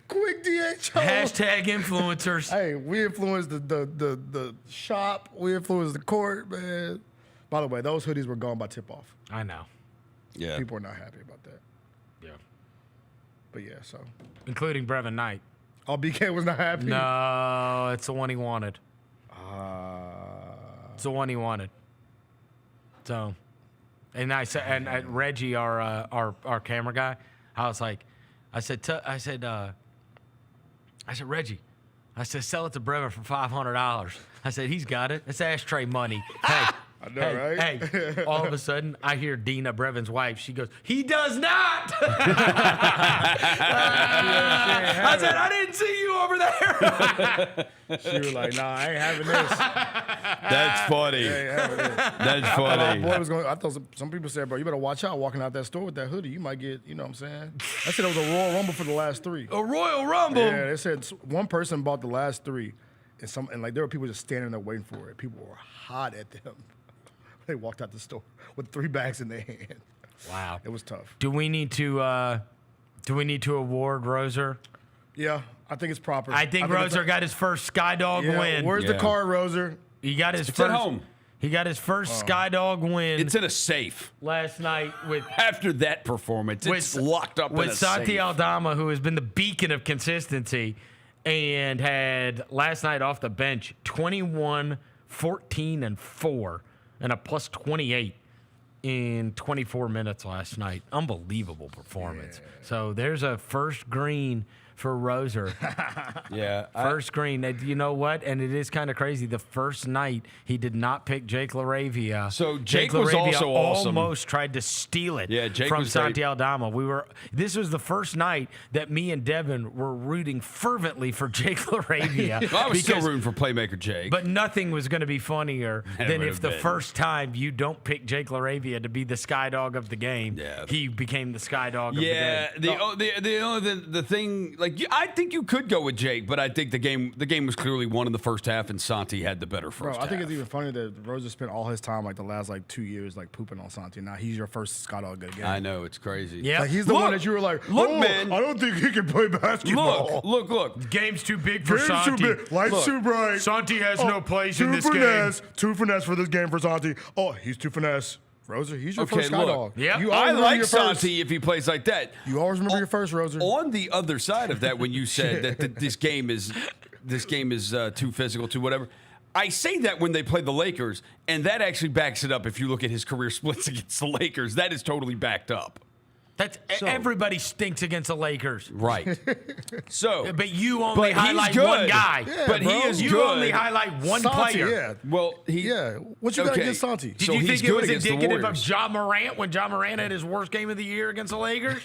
[SPEAKER 16] Quick DHO.
[SPEAKER 17] Hashtag influencers.
[SPEAKER 16] Hey, we influenced the shop. We influenced the court, man. By the way, those hoodies were gone by tip-off.
[SPEAKER 17] I know.
[SPEAKER 19] Yeah.
[SPEAKER 16] People are not happy about that.
[SPEAKER 17] Yeah.
[SPEAKER 16] But yeah, so.
[SPEAKER 17] Including Brevin Knight.
[SPEAKER 16] Oh, BK was not happy?
[SPEAKER 17] No, it's the one he wanted. It's the one he wanted. So, and I said, and Reggie, our camera guy, I was like, I said, Reggie, I said, sell it to Brevin for $500. I said, he's got it. It's ashtray money. Hey.
[SPEAKER 16] I know, right?
[SPEAKER 17] Hey, all of a sudden, I hear Dina, Brevin's wife. She goes, he does not. I said, I didn't see you over there.
[SPEAKER 16] She was like, nah, I ain't having this.
[SPEAKER 19] That's funny. That's funny.
[SPEAKER 16] My boy was going. I thought some people said, bro, you better watch out walking out that store with that hoodie. You might get, you know what I'm saying? I said it was a Royal Rumble for the last three.
[SPEAKER 17] A Royal Rumble?
[SPEAKER 16] Yeah, they said one person bought the last three, and like there were people just standing there waiting for it. People were hot at them. They walked out the store with 3 bags in their hand.
[SPEAKER 17] Wow,
[SPEAKER 16] it was tough.
[SPEAKER 17] Do we need to award Roser?
[SPEAKER 16] Yeah, I think it's proper.
[SPEAKER 17] I think Roser got his first Skydog win.
[SPEAKER 16] Where's the card, Roser?
[SPEAKER 17] He got his
[SPEAKER 19] It's
[SPEAKER 17] first.
[SPEAKER 19] at home.
[SPEAKER 17] He got his first Skydog win.
[SPEAKER 19] It's in a safe.
[SPEAKER 17] Last night with
[SPEAKER 19] after that performance, it's locked up
[SPEAKER 17] with
[SPEAKER 19] in a
[SPEAKER 17] Santi
[SPEAKER 19] safe.
[SPEAKER 17] Aldama, who has been the beacon of consistency, and had last night off the bench 21, 14, and 4, and a plus 28 in 24 minutes last night. Unbelievable performance. Yeah. So there's a first green for Roser.
[SPEAKER 19] Yeah.
[SPEAKER 17] First green. You know what? And it is kind of crazy. The first night, he did not pick Jake LaRavia.
[SPEAKER 19] So Jake was also awesome.
[SPEAKER 17] Almost tried to steal it
[SPEAKER 19] Jake
[SPEAKER 17] from
[SPEAKER 19] was
[SPEAKER 17] Santi
[SPEAKER 19] great.
[SPEAKER 17] Aldama. This was the first night that me and Devin were rooting fervently for Jake LaRavia.
[SPEAKER 19] Well, I was still rooting for playmaker Jake.
[SPEAKER 17] But nothing was going to be funnier than if the first time you don't pick Jake LaRavia to be the sky dog of the game, he became the sky dog of the game.
[SPEAKER 19] The thing, like I think you could go with Jake, but I think the game was clearly won in the first half, and Santi had the better first half.
[SPEAKER 16] I think it's even funny that Roser spent all his time, like the last 2 years, like pooping on Santi. Now he's your first Scott All Good game.
[SPEAKER 19] I know, it's crazy.
[SPEAKER 17] Yeah,
[SPEAKER 16] like, he's the one that you were like, man, I don't think he can play basketball.
[SPEAKER 19] Look.
[SPEAKER 17] Game's too big for Santi.
[SPEAKER 16] Too big. Lights too bright.
[SPEAKER 17] Santi has no place in this game.
[SPEAKER 16] Too finesse for this game for Santi. Oh, he's too finesse. Roser, he's your first Sky Dog.
[SPEAKER 17] Yeah,
[SPEAKER 19] I like Santi if he plays like that.
[SPEAKER 16] You always remember your first, Roser.
[SPEAKER 19] On the other side of that, when you said that this game is too physical, too whatever, I say that when they play the Lakers, and that actually backs it up. If you look at his career splits against the Lakers, that is totally backed up.
[SPEAKER 17] Everybody stinks against the Lakers.
[SPEAKER 19] Right. So,
[SPEAKER 17] but you only highlight one guy.
[SPEAKER 16] Yeah,
[SPEAKER 19] but he is
[SPEAKER 17] you
[SPEAKER 19] good.
[SPEAKER 17] only highlight one
[SPEAKER 16] Santi,
[SPEAKER 17] player.
[SPEAKER 16] Yeah.
[SPEAKER 19] Well,
[SPEAKER 16] what you got against Santi?
[SPEAKER 17] Did you think it was indicative of Ja Morant when Ja Morant had his worst game of the year against the Lakers?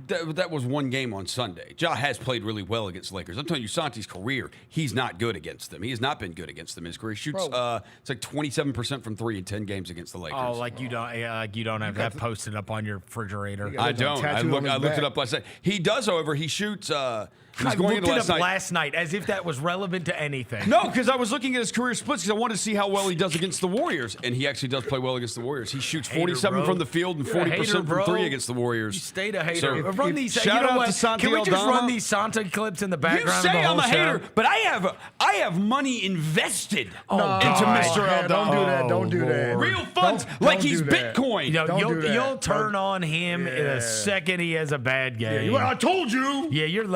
[SPEAKER 19] That was one game on Sunday. Ja has played really well against the Lakers. I'm telling you, Santi's career, he's not good against them. He has not been good against them. His career shoots it's like 27% from 3 in 10 games against the Lakers.
[SPEAKER 17] Oh, like you don't have that posted up on your refrigerator.
[SPEAKER 19] I don't. I looked it up last night. He does, however, he shoots.
[SPEAKER 17] I looked it up last night as if that was relevant to anything.
[SPEAKER 19] No, because I was looking at his career splits because I wanted to see how well he does against the Warriors, and he actually does play well against the Warriors. He shoots 47 from the field and 40% from 3 against the Warriors.
[SPEAKER 17] You stayed a hater.
[SPEAKER 19] So, shout out to Santi
[SPEAKER 17] Can we just
[SPEAKER 19] Aldama?
[SPEAKER 17] run these Santi clips in the background?
[SPEAKER 19] You say
[SPEAKER 17] of the
[SPEAKER 19] I'm
[SPEAKER 17] whole
[SPEAKER 19] a hater, but I have money invested into
[SPEAKER 17] God.
[SPEAKER 19] Mr. Aldama.
[SPEAKER 16] Don't do that.
[SPEAKER 19] Real funds, like he's Bitcoin.
[SPEAKER 17] You'll turn on him in a second he has a bad game.
[SPEAKER 16] I told you.
[SPEAKER 17] Yeah, you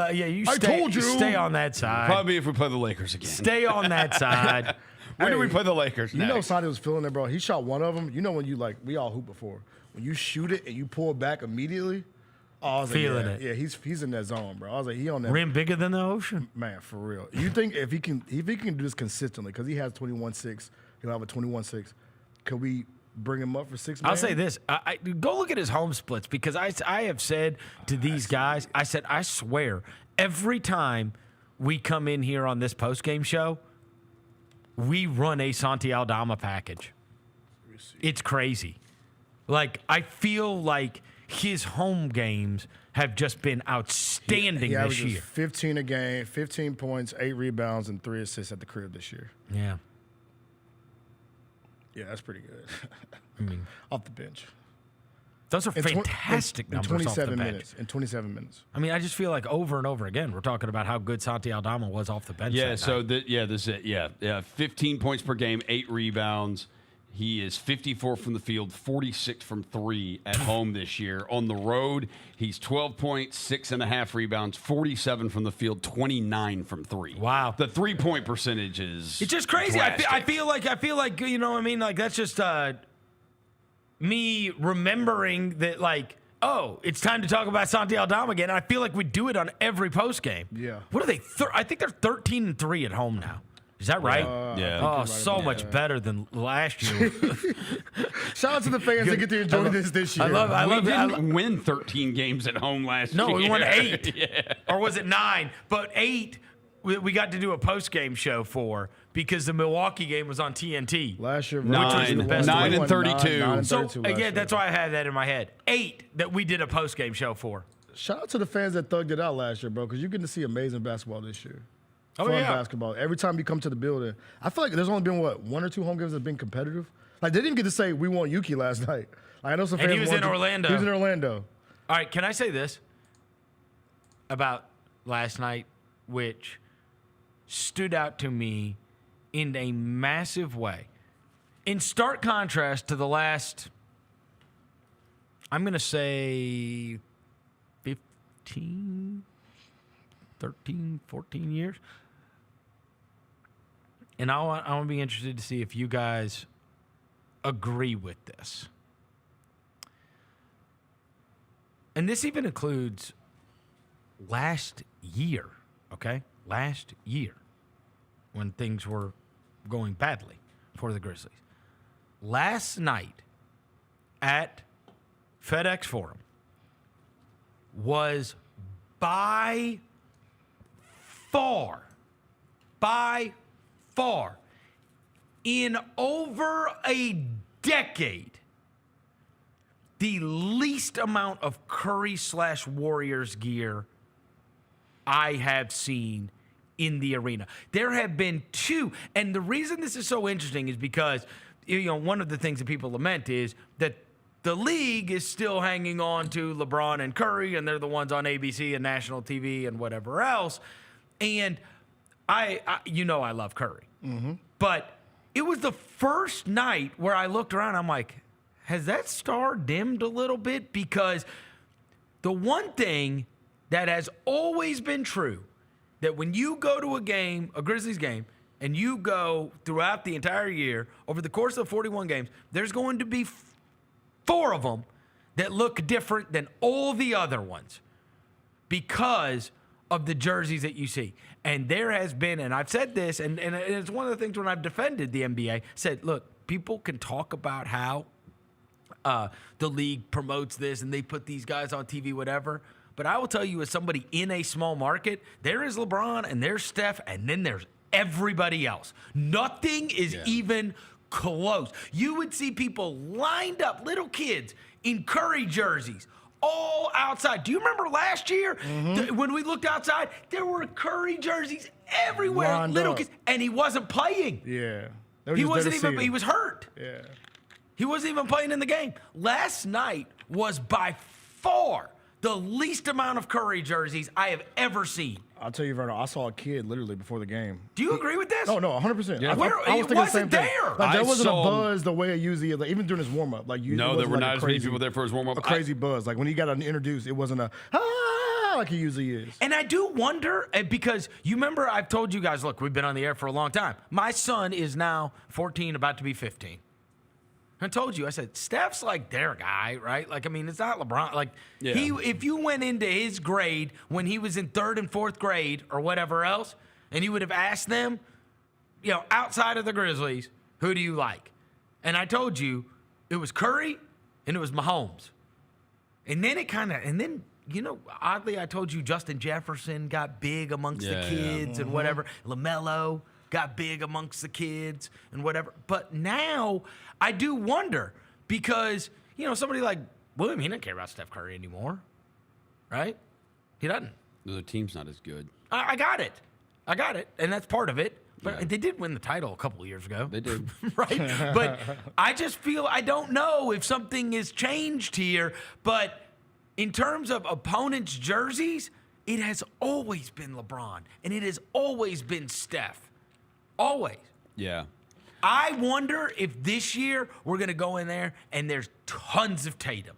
[SPEAKER 16] I told you.
[SPEAKER 17] Stay on that side.
[SPEAKER 19] Probably if we play the Lakers again.
[SPEAKER 17] Stay on that side.
[SPEAKER 19] When do we play the Lakers next?
[SPEAKER 16] You know Santi was feeling it, bro. He shot one of them. You know when you we all hoop before. When you shoot it and you pull it back immediately. I was
[SPEAKER 17] feeling
[SPEAKER 16] it. Yeah, he's in that zone, bro. I was like, he on that
[SPEAKER 17] rim bigger than the ocean.
[SPEAKER 16] Man, for real. You think if he can do this consistently, because he has 21-6, he'll have a 21-6. Could we bring him up for 6 man?
[SPEAKER 17] I'll say this. Go look at his home splits, because I have said to these guys, I swear, every time we come in here on this post-game show, we run a Santi Aldama package. It's crazy. Like, I feel like his home games have just been outstanding
[SPEAKER 16] he
[SPEAKER 17] this year.
[SPEAKER 16] 15 a game, 15 points, 8 rebounds, and 3 assists at the crib this year.
[SPEAKER 17] Yeah.
[SPEAKER 16] Yeah, that's pretty good.
[SPEAKER 17] I mean,
[SPEAKER 16] off the bench.
[SPEAKER 17] Those are fantastic numbers
[SPEAKER 16] in 27
[SPEAKER 17] off the bench.
[SPEAKER 16] minutes. In 27 minutes.
[SPEAKER 17] I mean, I just feel like over and over again, we're talking about how good Santi Aldama was off the bench.
[SPEAKER 19] Yeah, so this is it. Yeah, 15 points per game, 8 rebounds. He is 54 from the field, 46 from 3 at home this year. On the road, he's 12 points, 6.5 rebounds, 47 from the field, 29 from 3.
[SPEAKER 17] Wow.
[SPEAKER 19] The 3-point percentage is
[SPEAKER 17] it's just crazy.
[SPEAKER 19] drastic.
[SPEAKER 17] I feel like, you know what I mean? Like, that's just me remembering that, like, oh, it's time to talk about Santi Aldama again. And I feel like we do it on every post game.
[SPEAKER 16] Yeah.
[SPEAKER 17] What are they? I think they're 13-3 at home now. Is that right?
[SPEAKER 19] Yeah.
[SPEAKER 17] Oh, so much better than last year.
[SPEAKER 16] Shout out to the fans that get to enjoy this year.
[SPEAKER 19] We didn't win 13 games at home last year.
[SPEAKER 17] No, we won 8.
[SPEAKER 19] Yeah.
[SPEAKER 17] Or was it 9? But 8, we got to do a post-game show for because the Milwaukee game was on TNT.
[SPEAKER 16] Last year,
[SPEAKER 19] 9 and 32.
[SPEAKER 17] So, again, that's why I had that in my head. 8 that we did a post-game show for.
[SPEAKER 16] Shout out to the fans that thugged it out last year, bro, because you're getting to see amazing basketball this year.
[SPEAKER 17] Oh,
[SPEAKER 16] Fun
[SPEAKER 17] yeah.
[SPEAKER 16] basketball. Every time you come to the building, I feel like there's only been, 1 or 2 home games that have been competitive? Like, they didn't get to say, we want Yuki last night. Like, I know some fans
[SPEAKER 17] And he was in Orlando.
[SPEAKER 16] He was in Orlando.
[SPEAKER 17] All right, can I say this about last night, which stood out to me in a massive way? In stark contrast to the last, I'm going to say 13, 14 years. And I want to be interested to see if you guys agree with this. And this even includes last year, okay? Last year, when things were going badly for the Grizzlies. Last night at FedEx Forum was by far, in over a decade, the least amount of Curry/Warriors gear I have seen in the arena. There have been 2, and the reason this is so interesting is because, one of the things that people lament is that the league is still hanging on to LeBron and Curry, and they're the ones on ABC and national TV and whatever else. And I love Curry.
[SPEAKER 16] Mm-hmm.
[SPEAKER 17] But it was the first night where I looked around, I'm like, has that star dimmed a little bit? Because the one thing that has always been true, that when you go to a Grizzlies game, and you go throughout the entire year, over the course of 41 games, there's going to be 4 of them that look different than all the other ones because of the jerseys that you see. And there has been, and I've said this, and it's one of the things when I've defended the NBA, said, look, people can talk about how the league promotes this and they put these guys on TV, whatever. But I will tell you, as somebody in a small market, there is LeBron and there's Steph, and then there's everybody else. Nothing is even close. You would see people lined up, little kids in Curry jerseys, all outside. Do you remember last year when we looked outside? There were Curry jerseys everywhere,
[SPEAKER 16] Lined
[SPEAKER 17] little
[SPEAKER 16] up.
[SPEAKER 17] kids, and he wasn't playing.
[SPEAKER 16] Yeah.
[SPEAKER 17] He wasn't even. He was hurt.
[SPEAKER 16] Yeah.
[SPEAKER 17] He wasn't even playing in the game. Last night was by far the least amount of Curry jerseys I have ever seen.
[SPEAKER 16] I'll tell you, Vernon, I saw a kid literally before the game.
[SPEAKER 17] Do you agree with this?
[SPEAKER 16] No, 100%.
[SPEAKER 17] Yeah.
[SPEAKER 16] I was thinking the same thing.
[SPEAKER 17] There.
[SPEAKER 16] Like, there wasn't a buzz the way it usually is. Like, even during his warm-up. Like,
[SPEAKER 19] no, there were not as many people there for his warm-up.
[SPEAKER 16] A crazy buzz. Like, when he got introduced, it wasn't a, like he usually is.
[SPEAKER 17] And I do wonder, because you remember I've told you guys, look, we've been on the air for a long time. My son is now 14, about to be 15. I told you, I said, Steph's like their guy, right? Like, I mean, it's not LeBron. Like, if you went into his grade when he was in 3rd and 4th grade or whatever else, and you would have asked them, outside of the Grizzlies, who do you like? And I told you it was Curry and it was Mahomes. And then oddly, I told you Justin Jefferson got big amongst the kids and whatever. LaMelo got big amongst the kids and whatever. But now I do wonder, because somebody like William, he doesn't care about Steph Curry anymore, right? He doesn't.
[SPEAKER 19] The team's not as good.
[SPEAKER 17] I got it, and that's part of it. But they did win the title a couple of years ago.
[SPEAKER 19] They did.
[SPEAKER 17] Right? But I just feel, I don't know if something has changed here, but in terms of opponents' jerseys, it has always been LeBron, and it has always been Steph. Always.
[SPEAKER 19] Yeah.
[SPEAKER 17] I wonder if this year we're going to go in there and there's tons of Tatum.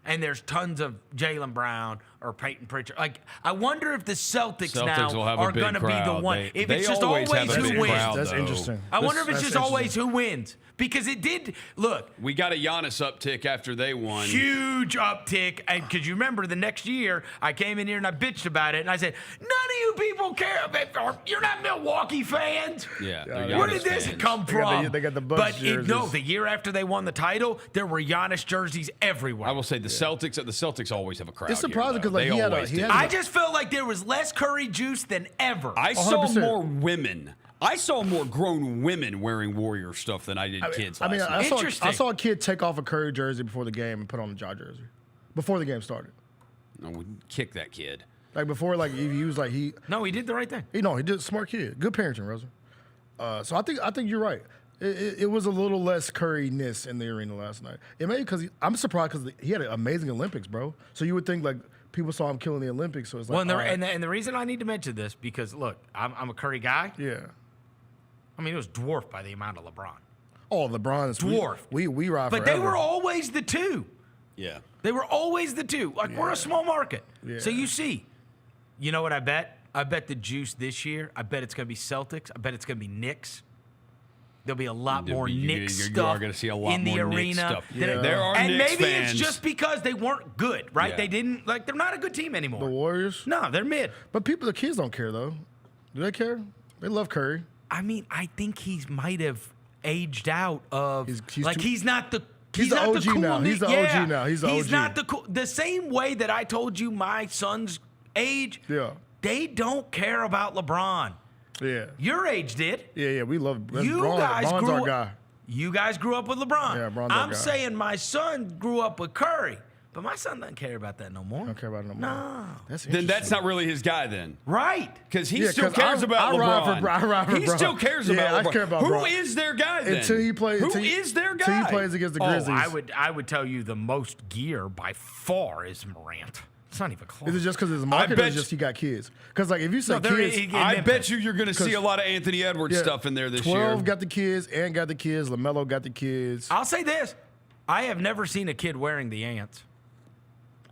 [SPEAKER 17] And there's tons of Jaylen Brown or Peyton Pritchard. Like, I wonder if the Celtics now are going to be the one. If it's just always who wins.
[SPEAKER 18] That's interesting.
[SPEAKER 17] I wonder if it's just always who wins. Because it did, look.
[SPEAKER 19] We got a Giannis uptick after they won.
[SPEAKER 17] Huge uptick. And because you remember the next year, I came in here and I bitched about it. And I said, none of you people care about, you're not Milwaukee fans.
[SPEAKER 19] Yeah.
[SPEAKER 17] Where did this come from?
[SPEAKER 18] They got the Bucks jerseys.
[SPEAKER 17] No, the year after they won the title, there were Giannis jerseys everywhere.
[SPEAKER 19] I will say the Celtics always have a crowd.
[SPEAKER 18] It's surprising because
[SPEAKER 19] like
[SPEAKER 17] I just felt like there was less Curry juice than ever.
[SPEAKER 19] I saw more women. I saw more grown women wearing Warrior stuff than I did kids last night.
[SPEAKER 18] I saw a kid take off a Curry jersey before the game and put on a Ja jersey before the game started.
[SPEAKER 19] No, we kick that kid.
[SPEAKER 18] Like before, like he was like he.
[SPEAKER 17] No, he did the right thing.
[SPEAKER 18] He did. Smart kid, good parenting, Rosa. So I think you're right. It was a little less Curry-ness in the arena last night. It may because I'm surprised because he had an amazing Olympics, bro. So you would think like people saw him killing the Olympics. So it's like,
[SPEAKER 17] and the reason I need to mention this because look, I'm a Curry guy.
[SPEAKER 18] Yeah.
[SPEAKER 17] I mean, it was dwarfed by the amount of LeBron.
[SPEAKER 18] Oh, LeBron is
[SPEAKER 17] dwarfed.
[SPEAKER 18] We ride
[SPEAKER 17] but
[SPEAKER 18] forever.
[SPEAKER 17] They were always the two.
[SPEAKER 19] Yeah.
[SPEAKER 17] They were always the two. Like we're a small market, so you see. You know what I bet? I bet the juice this year. I bet it's going to be Celtics. I bet it's going to be Knicks. There'll be a lot more Knicks stuff
[SPEAKER 19] you are going to see a lot
[SPEAKER 17] in the
[SPEAKER 19] more
[SPEAKER 17] arena.
[SPEAKER 19] Knicks stuff.
[SPEAKER 17] Yeah.
[SPEAKER 19] There are
[SPEAKER 17] and
[SPEAKER 19] Knicks
[SPEAKER 17] maybe
[SPEAKER 19] fans.
[SPEAKER 17] it's just because they weren't good, right?
[SPEAKER 19] Yeah.
[SPEAKER 17] They didn't they're not a good team anymore.
[SPEAKER 18] The Warriors?
[SPEAKER 17] No, they're mid.
[SPEAKER 18] But the kids don't care though. Do they care? They love Curry.
[SPEAKER 17] I mean, I think he might have aged out of he's not the.
[SPEAKER 18] He's the OG
[SPEAKER 17] cool
[SPEAKER 18] now. He's the OG now. He's the OG.
[SPEAKER 17] He's not the cool. The same way that I told you my son's age.
[SPEAKER 18] Yeah.
[SPEAKER 17] They don't care about LeBron.
[SPEAKER 18] Yeah.
[SPEAKER 17] Your age did.
[SPEAKER 18] Yeah. We love
[SPEAKER 17] LeBron's
[SPEAKER 18] our guy.
[SPEAKER 17] You guys grew up with LeBron.
[SPEAKER 18] Yeah, LeBron's our guy.
[SPEAKER 17] I'm saying my son grew up with Curry. But my son doesn't care about that no more.
[SPEAKER 18] Don't care about it no more.
[SPEAKER 17] No.
[SPEAKER 19] Then that's not really his guy then.
[SPEAKER 17] Right.
[SPEAKER 19] Because he still cares about LeBron.
[SPEAKER 18] I ride for
[SPEAKER 19] he still cares about LeBron.
[SPEAKER 18] I care about
[SPEAKER 19] Who
[SPEAKER 18] Bron.
[SPEAKER 19] is their guy then?
[SPEAKER 18] Who
[SPEAKER 19] is their guy?
[SPEAKER 18] Until he plays against the Grizzlies.
[SPEAKER 17] I would tell you the most gear by far is Morant. It's not even close.
[SPEAKER 18] Is it just because his market or just he got kids? Because like if you say kids,
[SPEAKER 19] I bet you're going to see a lot of Anthony Edwards stuff in there this
[SPEAKER 18] 12
[SPEAKER 19] year.
[SPEAKER 18] 12 got the kids, Ant got the kids, LaMelo got the kids.
[SPEAKER 17] I'll say this. I have never seen a kid wearing the Ants.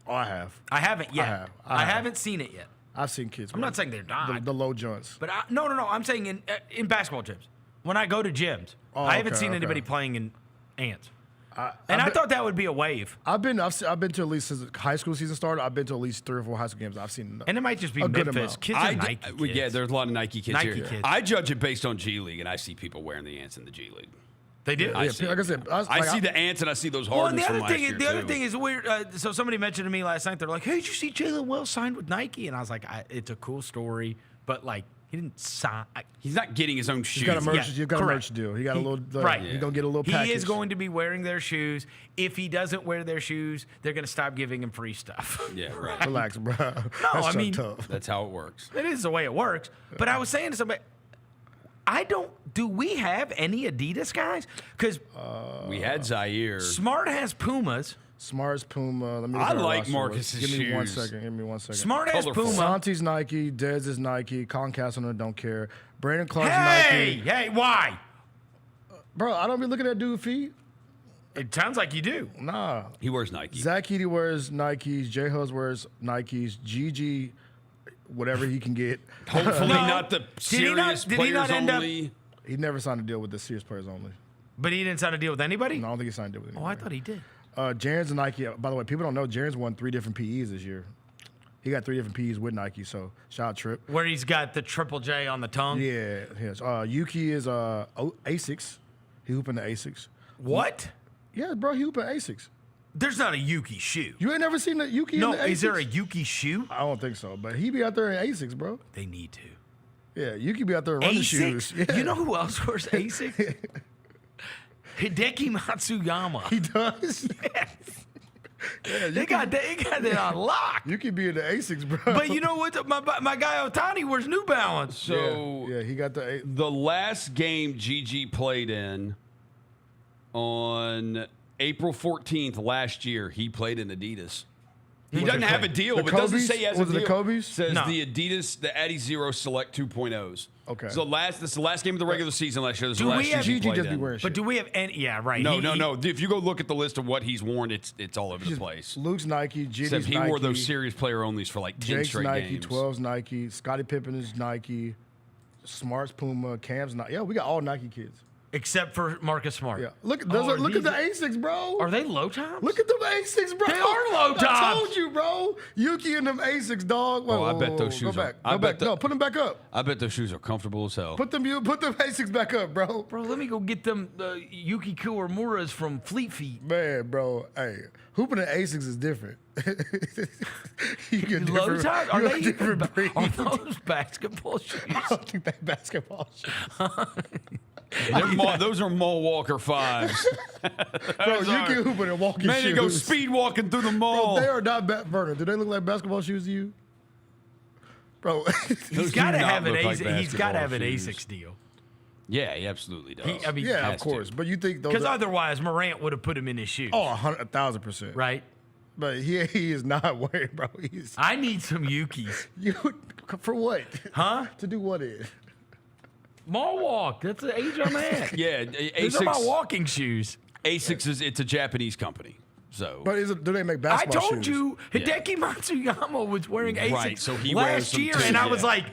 [SPEAKER 18] Oh, I have.
[SPEAKER 17] I haven't yet. I haven't seen it yet.
[SPEAKER 18] I've seen kids.
[SPEAKER 17] I'm not saying they're not.
[SPEAKER 18] The low joints.
[SPEAKER 17] But no. I'm saying in basketball gyms. When I go to gyms, I haven't seen anybody playing in Ants. I thought that would be a wave.
[SPEAKER 18] I've been to at least since high school season started. I've been to at least 3 or 4 high school games. I've seen.
[SPEAKER 17] And it might just be Memphis. Kids are Nike kids.
[SPEAKER 19] Yeah, there's a lot of Nike kids here.
[SPEAKER 17] Kids.
[SPEAKER 19] I judge it based on G League, and I see people wearing the Ants in the G League.
[SPEAKER 17] They do.
[SPEAKER 19] I see the Ants and I see those Hardens from last year,
[SPEAKER 17] the other thing is weird. So somebody mentioned to me last night, they're like, "Hey, did you see Jalen Wells signed with Nike?" And I was like, "It's a cool story, but like he didn't sign.
[SPEAKER 19] He's not getting his own shoes.
[SPEAKER 18] He's got a merch deal. He got a little
[SPEAKER 17] right.
[SPEAKER 18] He's gonna get a little package.
[SPEAKER 17] He is going to be wearing their shoes. If he doesn't wear their shoes, they're going to stop giving him free stuff.
[SPEAKER 19] Yeah, right.
[SPEAKER 18] Relax, bro.
[SPEAKER 17] No,
[SPEAKER 18] tough.
[SPEAKER 19] That's how it works.
[SPEAKER 17] It is the way it works. But I was saying to somebody, do we have any Adidas guys? Because
[SPEAKER 19] we had Zaire.
[SPEAKER 17] Smart has Pumas.
[SPEAKER 18] Smart's Puma.
[SPEAKER 19] I like Marcus's
[SPEAKER 18] shoes. Give me 1 second.
[SPEAKER 17] Smart has Puma.
[SPEAKER 18] Santi's Nike. Dez is Nike. Concastle don't care. Brandon Clark's Nike.
[SPEAKER 17] Hey, why?
[SPEAKER 18] Bro, I don't be looking at dude's feet.
[SPEAKER 17] It sounds like you do.
[SPEAKER 18] Nah.
[SPEAKER 19] He wears Nike.
[SPEAKER 18] Zach Edey wears Nikes. J-Huz wears Nikes. Gigi, whatever he can get.
[SPEAKER 19] Hopefully not the serious players only.
[SPEAKER 18] He never signed a deal with the serious players only.
[SPEAKER 17] But he didn't sign a deal with anybody?
[SPEAKER 18] No, I don't think he signed a deal with anybody.
[SPEAKER 17] Oh, I thought he did.
[SPEAKER 18] Jaren's and Nike. By the way, people don't know Jaren's won 3 different PEs this year. He got 3 different PEs with Nike, so shout out Trip.
[SPEAKER 17] Where he's got the triple J on the tongue?
[SPEAKER 18] Yeah. Yes. Yuki is Asics. He hooping the Asics.
[SPEAKER 17] What?
[SPEAKER 18] Yeah, bro, he hooping Asics.
[SPEAKER 17] There's not a Yuki shoe.
[SPEAKER 18] You ain't never seen the Yuki in the Asics?
[SPEAKER 17] No, is there a Yuki shoe?
[SPEAKER 18] I don't think so, but he be out there in Asics, bro.
[SPEAKER 17] They need to.
[SPEAKER 18] Yeah, Yuki be out there running shoes. Yeah.
[SPEAKER 17] You know who else wears Asics? Hideki Matsuyama.
[SPEAKER 18] He does.
[SPEAKER 17] Yes.
[SPEAKER 18] Yeah,
[SPEAKER 17] They got that on lock.
[SPEAKER 18] You could be in the Asics, bro.
[SPEAKER 17] But you know what? My guy Otani wears New Balance.
[SPEAKER 19] So
[SPEAKER 18] yeah, he got
[SPEAKER 19] the last game Gigi played in on April 14th last year, he played in Adidas. He doesn't have a deal, but doesn't say he has a deal.
[SPEAKER 18] Was it the Kobe's?
[SPEAKER 19] Says the Adidas, the Addy Zero Select 2.0s.
[SPEAKER 18] Okay.
[SPEAKER 19] So this is the last game of the regular season last year. This is the last year he played in.
[SPEAKER 17] But do we have any? Yeah, right.
[SPEAKER 19] No. If you go look at the list of what he's worn, it's all over the place.
[SPEAKER 18] Luke's Nike, Gigi's
[SPEAKER 19] Except he
[SPEAKER 18] Nike.
[SPEAKER 19] wore those series player onlys for like 10
[SPEAKER 18] Jake's
[SPEAKER 19] straight
[SPEAKER 18] Nike,
[SPEAKER 19] games.
[SPEAKER 18] 12's Nike, Scottie Pippen is Nike, Smart's Puma, Cam's Nike. Yeah, we got all Nike kids.
[SPEAKER 17] Except for Marcus Smart.
[SPEAKER 18] Yeah. Look at the Asics, bro.
[SPEAKER 17] Are they low tops?
[SPEAKER 18] Look at them Asics, bro.
[SPEAKER 17] They are low tops.
[SPEAKER 18] I told you, bro. Yuki and them Asics, dog. Wait,
[SPEAKER 19] I bet those shoes
[SPEAKER 18] go back. Go back. No, put them back up.
[SPEAKER 19] I bet those shoes are comfortable as hell.
[SPEAKER 18] Put them Asics back up, bro.
[SPEAKER 17] Bro, let me go get them Yuki Kiwamuras from Fleet Feet.
[SPEAKER 18] Man, bro. Hey, hooping in Asics is different. You get
[SPEAKER 17] low tops? Are they
[SPEAKER 18] different breed.
[SPEAKER 17] Are those basketball shoes?
[SPEAKER 18] I don't think they're basketball shoes.
[SPEAKER 19] Those are Mall Walker 5s.
[SPEAKER 18] Bro, you can hoop in walking
[SPEAKER 19] Man,
[SPEAKER 18] shoes.
[SPEAKER 19] you go speed walking through the mall.
[SPEAKER 18] Bro, they are not Vernon. Do they look like basketball shoes to you? Bro,
[SPEAKER 17] he's got to have an ASICS. He's got to have an ASICS deal.
[SPEAKER 19] Yeah, he absolutely does.
[SPEAKER 18] Yeah, of course. But you think those?
[SPEAKER 17] Because otherwise, Morant would have put him in his shoes.
[SPEAKER 18] Oh, 1,000%.
[SPEAKER 17] Right.
[SPEAKER 18] But he is not wearing, bro.
[SPEAKER 17] I need some Yukis.
[SPEAKER 18] For what?
[SPEAKER 17] Huh?
[SPEAKER 18] To do what is?
[SPEAKER 17] Mall walk. That's the age I'm at.
[SPEAKER 19] Yeah,
[SPEAKER 17] These are my walking shoes.
[SPEAKER 19] ASICS it's a Japanese company. So,
[SPEAKER 18] but do they make basketball shoes?
[SPEAKER 17] I told you, Hideki Matsuyama was wearing ASICS
[SPEAKER 19] right, so he wears
[SPEAKER 17] last year, and I was like,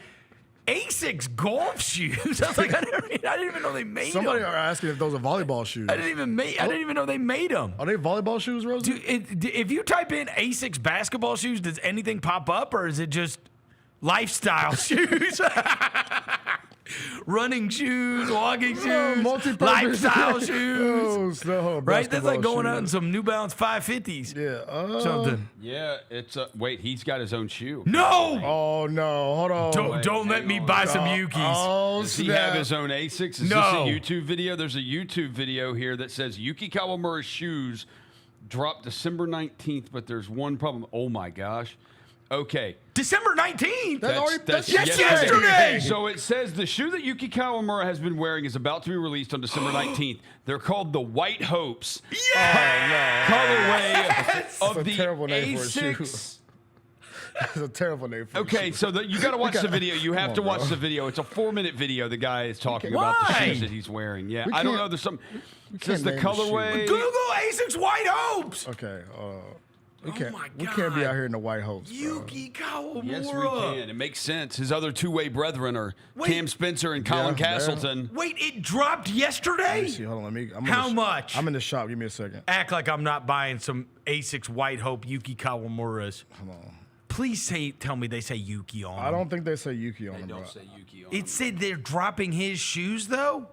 [SPEAKER 17] ASICS golf shoes. I was like, I didn't even know they made them.
[SPEAKER 18] Somebody are asking if those are volleyball shoes.
[SPEAKER 17] I didn't even know they made them.
[SPEAKER 18] Are they volleyball shoes, Rose?
[SPEAKER 17] If you type in ASICS basketball shoes, does anything pop up, or is it just lifestyle shoes? Running shoes, walking shoes, lifestyle shoes. Right? That's like going out in some New Balance 550s.
[SPEAKER 18] Yeah.
[SPEAKER 17] Something.
[SPEAKER 19] Yeah, it's wait, he's got his own shoe.
[SPEAKER 17] No!
[SPEAKER 18] Oh, no. Hold on.
[SPEAKER 17] Don't let me buy some Yukis.
[SPEAKER 18] Oh,
[SPEAKER 19] Does he have his own ASICS? Is this a YouTube video? There's a YouTube video here that says Yuki Kawamura's shoes dropped December 19th, but there's one problem. Oh, my gosh. Okay.
[SPEAKER 17] December 19th?
[SPEAKER 18] That's
[SPEAKER 17] yesterday.
[SPEAKER 19] So it says the shoe that Yuki Kawamura has been wearing is about to be released on December 19th. They're called the White Hopes.
[SPEAKER 17] Yeah!
[SPEAKER 19] Colorway of the
[SPEAKER 18] terrible name for a shoe.
[SPEAKER 19] ASICS.
[SPEAKER 18] That's a terrible name for a
[SPEAKER 19] Okay,
[SPEAKER 18] shoe.
[SPEAKER 19] so you got to watch the video. You have to watch the video. It's a 4-minute video. The guy is talking about the shoes that he's wearing. Yeah, I don't know. There's some. It says the colorway.
[SPEAKER 17] Google ASICS White Hopes.
[SPEAKER 18] Okay. We
[SPEAKER 17] my
[SPEAKER 18] can't be out here in the White Hopes.
[SPEAKER 17] Yuki Kawamura.
[SPEAKER 19] Yes, we can. It makes sense. His other two-way brethren are Cam Spencer and Colin Castleton.
[SPEAKER 17] Wait, it dropped yesterday?
[SPEAKER 18] Let me see. Hold on.
[SPEAKER 17] How much?
[SPEAKER 18] I'm in the shop. Give me a second.
[SPEAKER 17] Act like I'm not buying some ASICS White Hope Yuki Kawamuras.
[SPEAKER 18] Hold on.
[SPEAKER 17] Please tell me they say Yuki on them.
[SPEAKER 18] I don't think they say Yuki on them.
[SPEAKER 19] They
[SPEAKER 18] bro.
[SPEAKER 19] don't say Yuki on them.
[SPEAKER 17] It said they're dropping his shoes, though?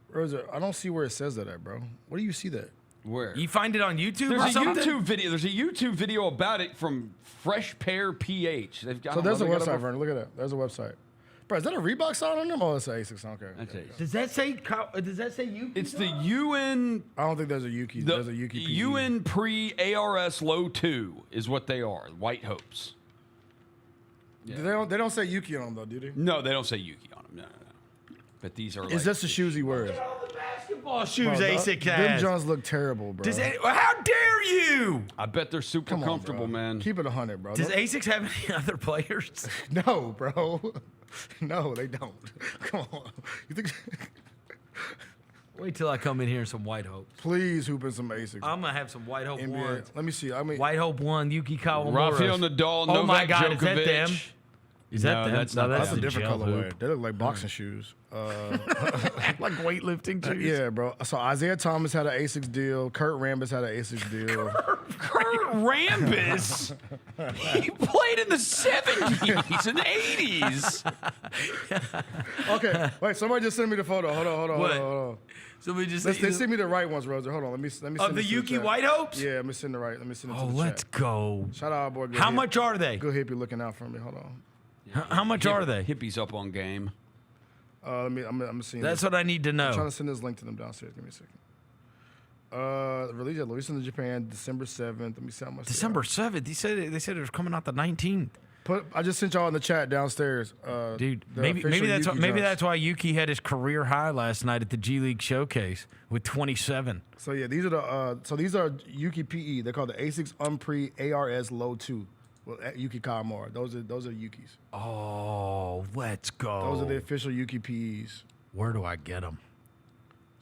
[SPEAKER 18] Rosa, I don't see where it says that at, bro. Where do you see that?
[SPEAKER 19] Where?
[SPEAKER 17] You find it on YouTube
[SPEAKER 19] There's
[SPEAKER 17] or
[SPEAKER 19] a
[SPEAKER 17] something?
[SPEAKER 19] YouTube video. There's a YouTube video about it from Fresh Pair PH. They've got.
[SPEAKER 18] So there's a website, Vernon. Look at that. There's a website. Bro, is that a Reebok sign on them? Oh, it's an ASICS. Okay.
[SPEAKER 17] Does that say Yuki?
[SPEAKER 19] It's the UN.
[SPEAKER 18] I don't think there's a Yuki. There's a Yuki. PE.
[SPEAKER 19] UN pre-ARS Low 2 is what they are. White Hopes.
[SPEAKER 18] Yeah. They don't say Yuki on them though, do they?
[SPEAKER 19] No, they don't say Yuki on them. No. But these are.
[SPEAKER 18] Is this the shoes he wears?
[SPEAKER 17] Basketball shoes ASICS has.
[SPEAKER 18] Them Johns look terrible, bro.
[SPEAKER 17] How dare you?
[SPEAKER 19] I bet they're super comfortable, man.
[SPEAKER 18] Keep it 100, bro.
[SPEAKER 17] Does ASICS have any other players?
[SPEAKER 18] No, bro. No, they don't. Come on. You think?
[SPEAKER 17] Wait till I come in here in some White Hopes.
[SPEAKER 18] Please hoop in some ASICS.
[SPEAKER 17] I'm gonna have some White Hope ones.
[SPEAKER 18] Let me see.
[SPEAKER 17] White Hope 1, Yuki Kawamura.
[SPEAKER 19] Rafael Nadal,
[SPEAKER 17] Oh my
[SPEAKER 19] Novak
[SPEAKER 17] God,
[SPEAKER 19] Djokovic.
[SPEAKER 17] is that them? Is that them?
[SPEAKER 19] That's not
[SPEAKER 18] That's
[SPEAKER 19] them.
[SPEAKER 18] a different
[SPEAKER 17] gel
[SPEAKER 18] colorway.
[SPEAKER 17] hoop.
[SPEAKER 18] They look like boxing shoes.
[SPEAKER 17] Like weightlifting shoes.
[SPEAKER 18] Yeah, bro. So Isaiah Thomas had an ASICS deal. Kurt Rambis had an ASICS deal.
[SPEAKER 19] Kurt Rambis? He played in the 70s and 80s.
[SPEAKER 18] Okay, wait. Somebody just sent me the photo. Hold on.
[SPEAKER 17] Somebody just
[SPEAKER 18] they sent me the right ones, Rosa. Hold on. Let me send
[SPEAKER 17] of the
[SPEAKER 18] this to
[SPEAKER 17] Yuki
[SPEAKER 18] chat.
[SPEAKER 17] White Hopes?
[SPEAKER 18] Yeah, let me send the right. Let me send it to
[SPEAKER 17] Oh,
[SPEAKER 18] the
[SPEAKER 17] let's
[SPEAKER 18] chat.
[SPEAKER 17] go.
[SPEAKER 18] Shout out our boy.
[SPEAKER 17] How much are they?
[SPEAKER 18] Good hippie looking out for me. Hold on.
[SPEAKER 17] How much are they?
[SPEAKER 19] Hippies up on game.
[SPEAKER 18] I'm seeing.
[SPEAKER 17] That's what I need to know.
[SPEAKER 18] I'm trying to send this link to them downstairs. Give me a second. Released in Japan December 7th. Let me see how much.
[SPEAKER 17] December 7th. They said it was coming out the 19th.
[SPEAKER 18] I just sent y'all in the chat downstairs.
[SPEAKER 17] Dude, maybe that's why Yuki had his career high last night at the G League Showcase with 27.
[SPEAKER 18] So yeah, these are Yuki PE. They're called the ASICS Unpre ARS Low 2. Well, Yuki Kawamura. Those are Yukis.
[SPEAKER 17] Oh, let's go.
[SPEAKER 18] Those are the official Yuki PEs.
[SPEAKER 17] Where do I get them?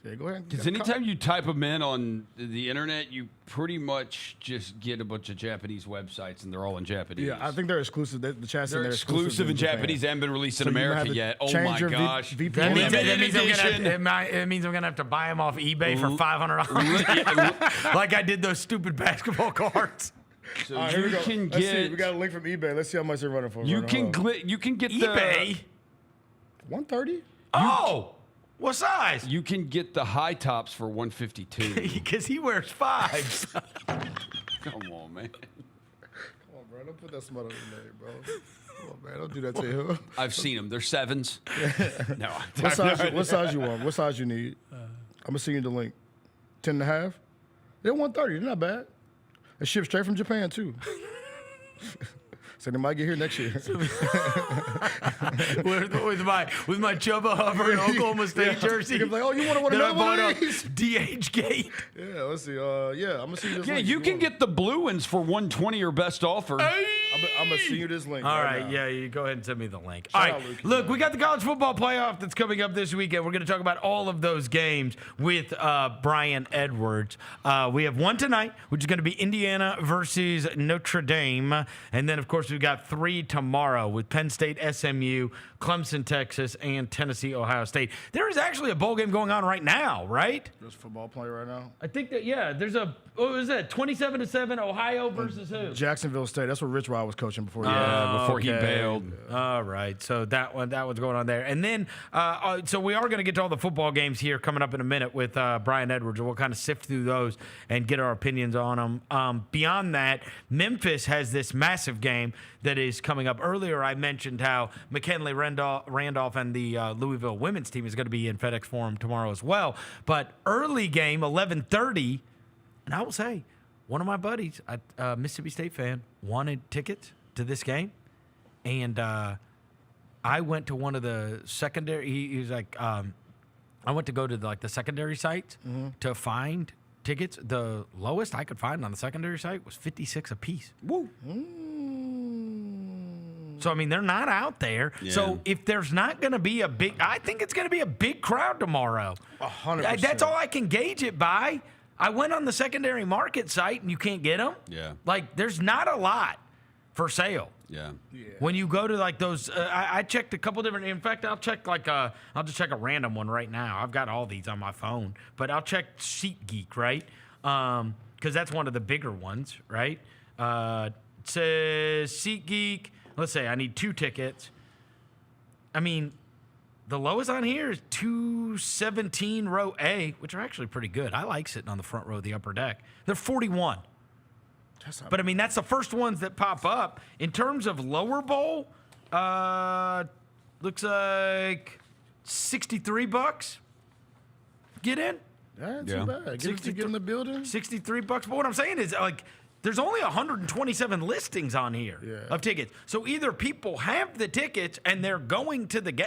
[SPEAKER 18] Yeah, go ahead.
[SPEAKER 19] Because anytime you type them in on the internet, you pretty much just get a bunch of Japanese websites, and they're all in Japanese.
[SPEAKER 18] Yeah, I think they're exclusive. The chat's in there
[SPEAKER 19] exclusive in Japanese. They haven't been released in America yet. Oh my gosh!
[SPEAKER 17] That means I'm gonna have to buy them off eBay for $500, like I did those stupid basketball cards.
[SPEAKER 19] So
[SPEAKER 18] right,
[SPEAKER 19] you can get.
[SPEAKER 18] We got a link from eBay. Let's see how much they're running for.
[SPEAKER 19] You can get
[SPEAKER 17] eBay.
[SPEAKER 18] 130.
[SPEAKER 17] Oh. What size?
[SPEAKER 19] You can get the high tops for 152.
[SPEAKER 17] Because he wears 5s.
[SPEAKER 19] Come on, man.
[SPEAKER 18] Come on, bro. Don't put that smut on his name, bro. Come on, man. Don't do that to him.
[SPEAKER 19] I've seen them. They're 7s. No.
[SPEAKER 18] What size you want? What size you need? I'm going to send you the link. 10 and a half? They're 130. They're not bad. They ship straight from Japan, too. So they might get here next year.
[SPEAKER 17] with my Chubba Hubbard Oklahoma State jersey.
[SPEAKER 18] You're like, oh, you want another one of these?
[SPEAKER 17] DH Gate.
[SPEAKER 18] Yeah, let's see. I'm gonna see this.
[SPEAKER 19] Yeah,
[SPEAKER 18] link.
[SPEAKER 19] you can get the blue ones for 120 or best offer.
[SPEAKER 18] I'm gonna see you this link.
[SPEAKER 17] All
[SPEAKER 18] right,
[SPEAKER 17] right, yeah, you go ahead and send me the link. All right, look, we got the college football playoff that's coming up this weekend. We're going to talk about all of those games with Brian Edwards. We have one tonight, which is going to be Indiana versus Notre Dame, and then of course we've got 3 tomorrow with Penn State, SMU, Clemson, Texas, and Tennessee, Ohio State. There is actually a bowl game going on right now, right?
[SPEAKER 18] There's football playing right now.
[SPEAKER 17] I think that, yeah, there's a, what was that, 27-7, Ohio versus who?
[SPEAKER 18] Jacksonville State. That's where Rich Rod was coaching before.
[SPEAKER 19] Before he bailed.
[SPEAKER 17] All right, so that one's going on there. And then, so we are going to get to all the football games here coming up in a minute with Brian Edwards, and we'll kind of sift through those and get our opinions on them. Beyond that, Memphis has this massive game that is coming up. Earlier, I mentioned how McKinley Randolph and the Louisville women's team is going to be in FedEx Forum tomorrow as well. But early game, 11:30, and I will say, one of my buddies, a Mississippi State fan, wanted tickets to this game, and I went to one of the secondary. He was like, I went to go to the secondary sites to find tickets. The lowest I could find on the secondary site was $56 a piece.
[SPEAKER 19] Woo.
[SPEAKER 17] So, I mean, they're not out there. Yeah. So, if there's not going to be I think it's going to be a big crowd tomorrow.
[SPEAKER 18] 100%.
[SPEAKER 17] That's all I can gauge it by. I went on the secondary market site, and you can't get them.
[SPEAKER 19] Yeah.
[SPEAKER 17] There's not a lot for sale.
[SPEAKER 19] Yeah.
[SPEAKER 17] When you go to those, I checked a couple different. In fact, I'll check I'll just check a random one right now. I've got all these on my phone, but I'll check SeatGeek, right? Because that's one of the bigger ones, right? It says SeatGeek. Let's say I need 2 tickets. I mean, the lowest on here is 217 row A, which are actually pretty good. I like sitting on the front row of the upper deck. They're 41. But I mean, that's the first ones that pop up. In terms of lower bowl, looks like $63. Get in.
[SPEAKER 18] That's too bad. Get in the building.
[SPEAKER 17] $63. But what I'm saying is, there's only 127 listings on here of tickets. So either people have the tickets and they're going to the game.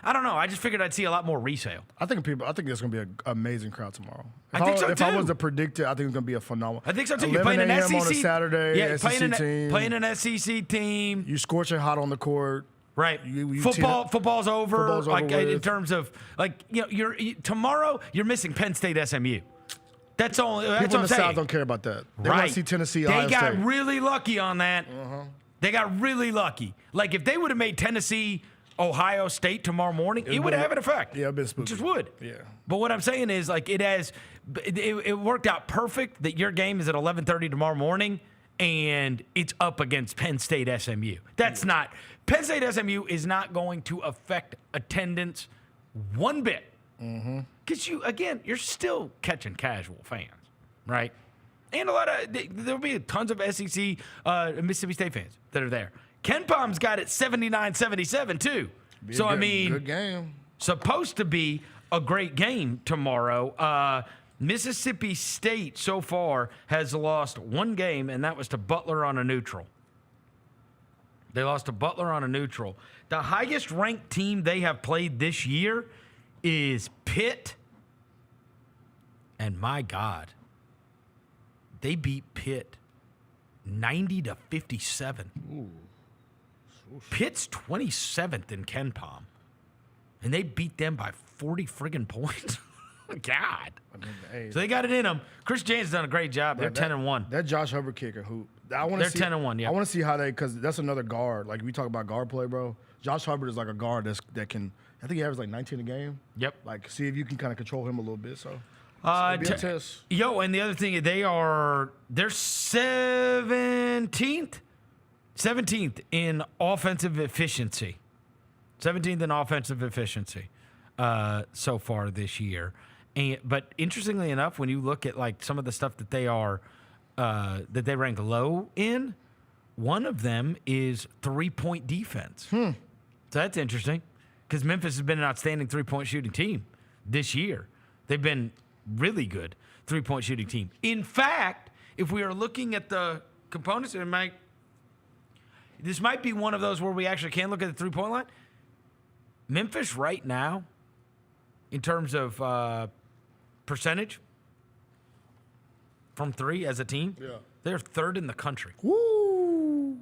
[SPEAKER 17] I don't know. I just figured I'd see a lot more resale.
[SPEAKER 18] I think there's going to be an amazing crowd tomorrow.
[SPEAKER 17] If
[SPEAKER 18] I was to predict it, I think it's going to be a phenomenal.
[SPEAKER 17] I think so too. You're playing an SEC
[SPEAKER 18] on a Saturday. SEC team.
[SPEAKER 17] Playing an SEC team.
[SPEAKER 18] You scorching hot on the court.
[SPEAKER 17] Right. Football's over. In terms of tomorrow you're missing Penn State, SMU. That's all.
[SPEAKER 18] People in the South don't care about that. They want to see Tennessee, Ohio State.
[SPEAKER 17] They got really lucky on that. They got really lucky. If they would have made Tennessee, Ohio State tomorrow morning, it would have an effect.
[SPEAKER 18] Yeah, it'd been spooky.
[SPEAKER 17] It just would.
[SPEAKER 18] Yeah.
[SPEAKER 17] But what I'm saying is, it worked out perfect that your game is at 11:30 tomorrow morning, and it's up against Penn State, SMU. Penn State, SMU is not going to affect attendance one bit. Because you're still catching casual fans, right? And there'll be tons of SEC, Mississippi State fans that are there. Ken Palm's got it 79-77 too. Good game. Supposed to be a great game tomorrow. Mississippi State so far has lost one game, and that was to Butler on a neutral. They lost to Butler on a neutral. The highest ranked team they have played this year is Pitt. And my God, they beat Pitt 90-57.
[SPEAKER 18] Ooh.
[SPEAKER 17] Pitt's 27th in KenPom, and they beat them by 40 friggin' points. God. So they got it in them. Chris James done a great job. They're 10-1.
[SPEAKER 18] That Josh Hubbard kicker who
[SPEAKER 17] They're 10-1, yeah.
[SPEAKER 18] I want to see how because that's another guard. Like we talk about guard play, bro. Josh Hubbard is like a guard that can. I think he averages like 19 a game.
[SPEAKER 17] Yep.
[SPEAKER 18] Like see if you can kind of control him a little bit. So.
[SPEAKER 17] And the other thing, they're 17th in offensive efficiency. 17th in offensive efficiency so far this year. But interestingly enough, when you look at like some of the stuff that they are that they rank low in, one of them is 3-point defense. So that's interesting because Memphis has been an outstanding 3-point shooting team this year. They've been really good 3-point shooting team. In fact, if we are looking at the components, this might be one of those where we actually can look at the 3-point line. Memphis right now, in terms of percentage from three as a team, they're third in the country.
[SPEAKER 18] Woo!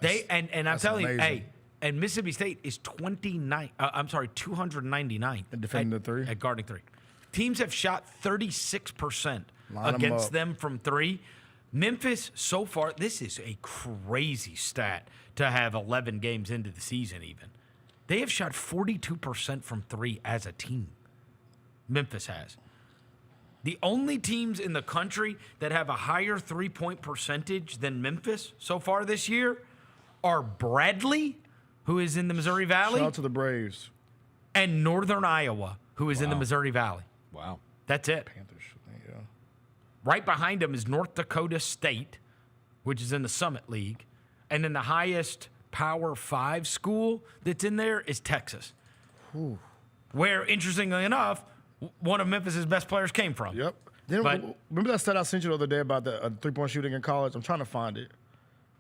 [SPEAKER 17] I'm telling you, hey, and Mississippi State is 299
[SPEAKER 18] and defending the three
[SPEAKER 17] at guarding three. Teams have shot 36% against them from three. Memphis, so far, this is a crazy stat to have 11 games into the season even. They have shot 42% from three as a team. Memphis has. The only teams in the country that have a higher 3-point percentage than Memphis so far this year are Bradley, who is in the Missouri Valley.
[SPEAKER 18] Shout out to the Braves.
[SPEAKER 17] And Northern Iowa, who is in the Missouri Valley.
[SPEAKER 19] Wow.
[SPEAKER 17] That's it.
[SPEAKER 18] Panthers, yeah.
[SPEAKER 17] Right behind them is North Dakota State, which is in the Summit League. And then the highest Power 5 school that's in there is Texas.
[SPEAKER 18] Whew.
[SPEAKER 17] Where, interestingly enough, one of Memphis's best players came from.
[SPEAKER 18] Yep. Remember that stat I sent you the other day about the 3-point shooting in college? I'm trying to find it.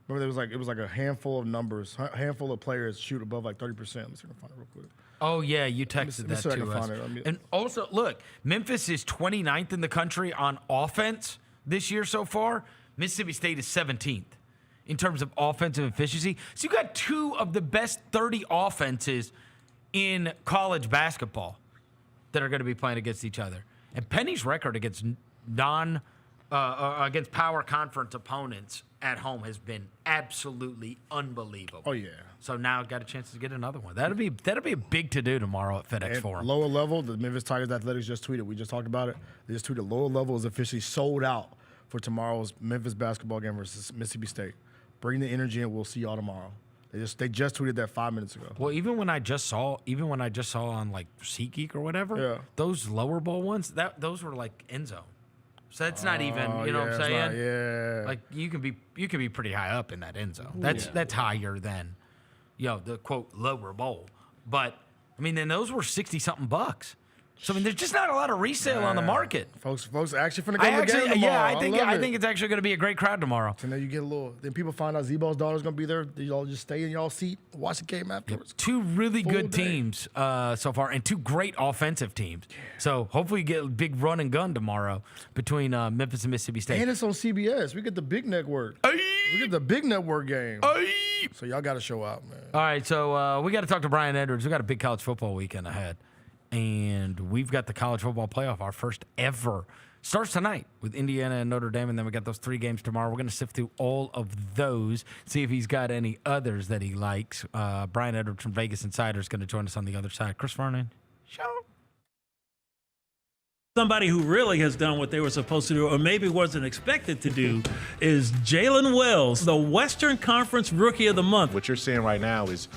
[SPEAKER 18] Remember, it was like a handful of numbers, a handful of players shoot above like 30%. Let me see if I can find it real quick.
[SPEAKER 17] Oh, yeah, you texted that to us. And also, look, Memphis is 29th in the country on offense this year so far. Mississippi State is 17th in terms of offensive efficiency. So you got two of the best 30 offenses in college basketball that are going to be playing against each other. And Penny's record against against power conference opponents at home has been absolutely unbelievable.
[SPEAKER 18] Oh yeah.
[SPEAKER 17] So now got a chance to get another one. That'll be a big to do tomorrow at FedEx Forum.
[SPEAKER 18] Lower level, the Memphis Tigers Athletics just tweeted. We just talked about it. They just tweeted lower level is officially sold out for tomorrow's Memphis basketball game versus Mississippi State. Bring the energy and we'll see y'all tomorrow. They just tweeted that 5 minutes ago.
[SPEAKER 17] Well, even when I just saw on like SeatGeek or whatever, those lower bowl ones, those were like end zone. So that's not even, you know what I'm saying? Like you can be pretty high up in that end zone. That's higher than, the quote lower bowl. But I mean, then those were $60-something. So I mean, there's just not a lot of resale on the market.
[SPEAKER 18] Folks actually finna go to the game tomorrow.
[SPEAKER 17] I think it's actually going to be a great crowd tomorrow.
[SPEAKER 18] So then you get then people find out Zebo's daughter's going to be there. Y'all just stay in y'all seat, watch the game afterwards.
[SPEAKER 17] Two really good teams so far, and two great offensive teams. So hopefully you get a big run and gun tomorrow between Memphis and Mississippi State.
[SPEAKER 18] And it's on CBS. We get the big network. We get the big network game. So y'all got to show out, man.
[SPEAKER 17] All right, so we got to talk to Brian Edwards. We got a big college football weekend ahead. And we've got the college football playoff, our first ever. Starts tonight with Indiana and Notre Dame, and then we got those 3 games tomorrow. We're going to sift through all of those, see if he's got any others that he likes. Brian Edwards from Vegas Insider is going to join us on the other side. Chris Vernon, show.
[SPEAKER 20] Somebody who really has done what they were supposed to do, or maybe wasn't expected to do, is Jalen Wells, the Western Conference Rookie of the Month.
[SPEAKER 21] What you're seeing right now is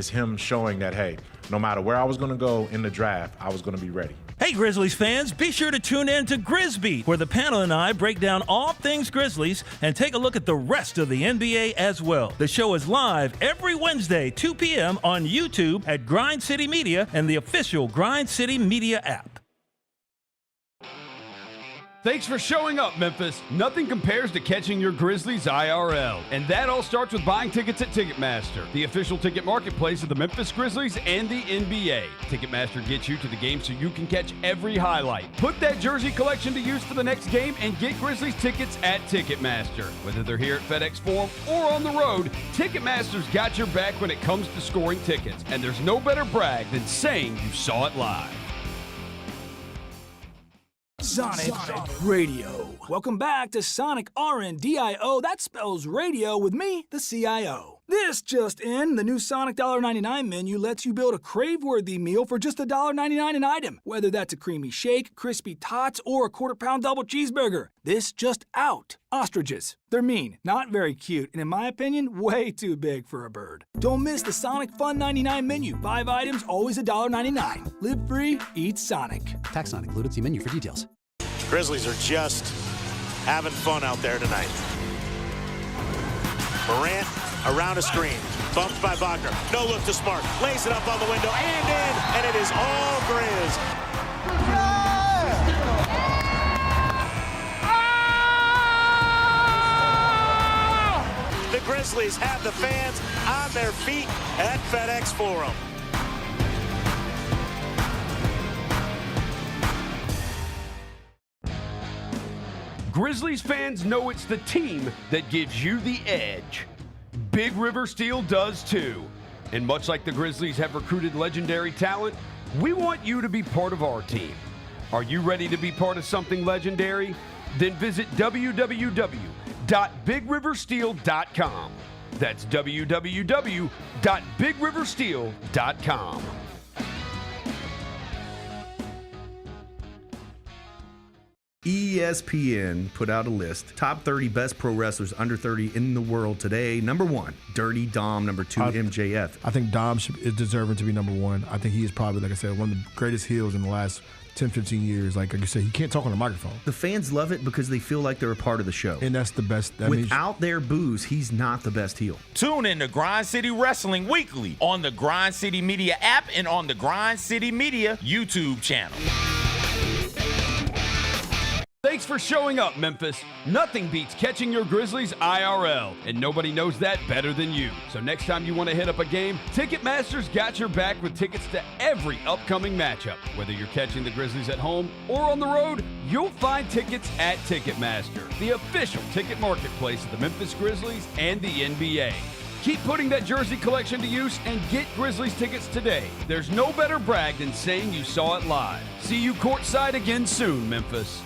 [SPEAKER 21] him showing that, hey, no matter where I was going to go in the draft, I was going to be ready.
[SPEAKER 20] Hey, Grizzlies fans, be sure to tune in to GrizzBeat, where the panel and I break down all things Grizzlies and take a look at the rest of the NBA as well. The show is live every Wednesday, 2 p.m. on YouTube at Grind City Media and the official Grind City Media app.
[SPEAKER 5] Thanks for showing up, Memphis. Nothing compares to catching your Grizzlies IRL. And that all starts with buying tickets at Ticketmaster, the official ticket marketplace of the Memphis Grizzlies and the NBA. Ticketmaster gets you to the game so you can catch every highlight. Put that jersey collection to use for the next game and get Grizzlies tickets at Ticketmaster. Whether they're here at FedEx Forum or on the road, Ticketmaster's got your back when it comes to scoring tickets. And there's no better brag than saying you saw it live.
[SPEAKER 1] Sonic Radio. Welcome back to Sonic RNDIO. That spells radio with me, the CIO. This just in, the new Sonic $1.99 menu lets you build a crave-worthy meal for just $1.99 an item. Whether that's a creamy shake, crispy tots, or a quarter-pound double cheeseburger. This just out. Ostriches. They're mean, not very cute, and in my opinion, way too big for a bird. Don't miss the Sonic Fun 99 menu. 5 items, always $1.99. Live free, eat Sonic.
[SPEAKER 22] Tax not included. See menu for details.
[SPEAKER 13] Grizzlies are just having fun out there tonight. Morant around a screen, bumped by Wagner. No look to Smart, lays it up on the window and in, and it is all Grizz. The Grizzlies have the fans on their feet at FedEx Forum.
[SPEAKER 5] Grizzlies fans know it's the team that gives you the edge. Big River Steel does too. And much like the Grizzlies have recruited legendary talent, we want you to be part of our team. Are you ready to be part of something legendary? Then visit www.bigriversteel.com. That's www.bigriversteel.com.
[SPEAKER 23] ESPN put out a list. Top 30 best pro wrestlers under 30 in the world today. Number 1, Dirty Dom. Number 2, MJF.
[SPEAKER 18] I think Dom is deserving to be number 1. I think he is probably, like I said, one of the greatest heels in the last 10, 15 years. Like you said, he can't talk on the microphone.
[SPEAKER 23] The fans love it because they feel like they're a part of the show.
[SPEAKER 18] And that's the best.
[SPEAKER 23] Without their booze, he's not the best heel.
[SPEAKER 3] Tune in to Grind City Wrestling weekly on the Grind City Media app and on the Grind City Media YouTube channel.
[SPEAKER 5] Thanks for showing up, Memphis. Nothing beats catching your Grizzlies IRL, and nobody knows that better than you. So next time you want to hit up a game, Ticketmaster's got your back with tickets to every upcoming matchup. Whether you're catching the Grizzlies at home or on the road, you'll find tickets at Ticketmaster, the official ticket marketplace of the Memphis Grizzlies and the NBA. Keep putting that jersey collection to use and get Grizzlies tickets today. There's no better brag than saying you saw it live. See you courtside again soon, Memphis.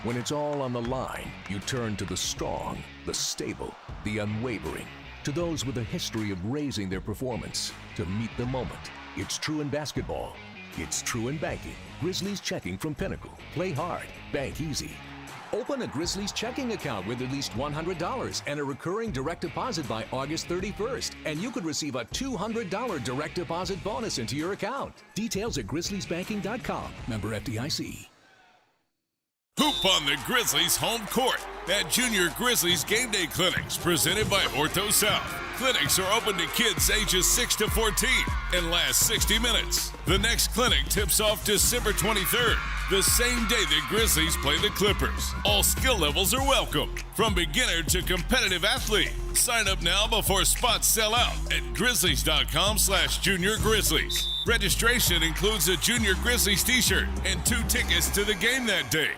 [SPEAKER 14] When it's all on the line, you turn to the strong, the stable, the unwavering. To those with a history of raising their performance, to meet the moment. It's true in basketball. It's true in banking. Grizzlies Checking from Pinnacle. Play hard. Bank easy.
[SPEAKER 15] Open a Grizzlies checking account with at least $100 and a recurring direct deposit by August 31st, and you could receive a $200 direct deposit bonus into your account. Details at grizzliesbanking.com. Member FDIC.
[SPEAKER 24] Hoop on the Grizzlies home court at Junior Grizzlies Game Day Clinics presented by Ortho South. Clinics are open to kids ages 6 to 14 and last 60 minutes. The next clinic tips off December 23rd, the same day the Grizzlies play the Clippers. All skill levels are welcome, from beginner to competitive athlete. Sign up now before spots sell out at grizzlies.com/Junior Grizzlies. Registration includes a Junior Grizzlies t-shirt and 2 tickets to the game that day.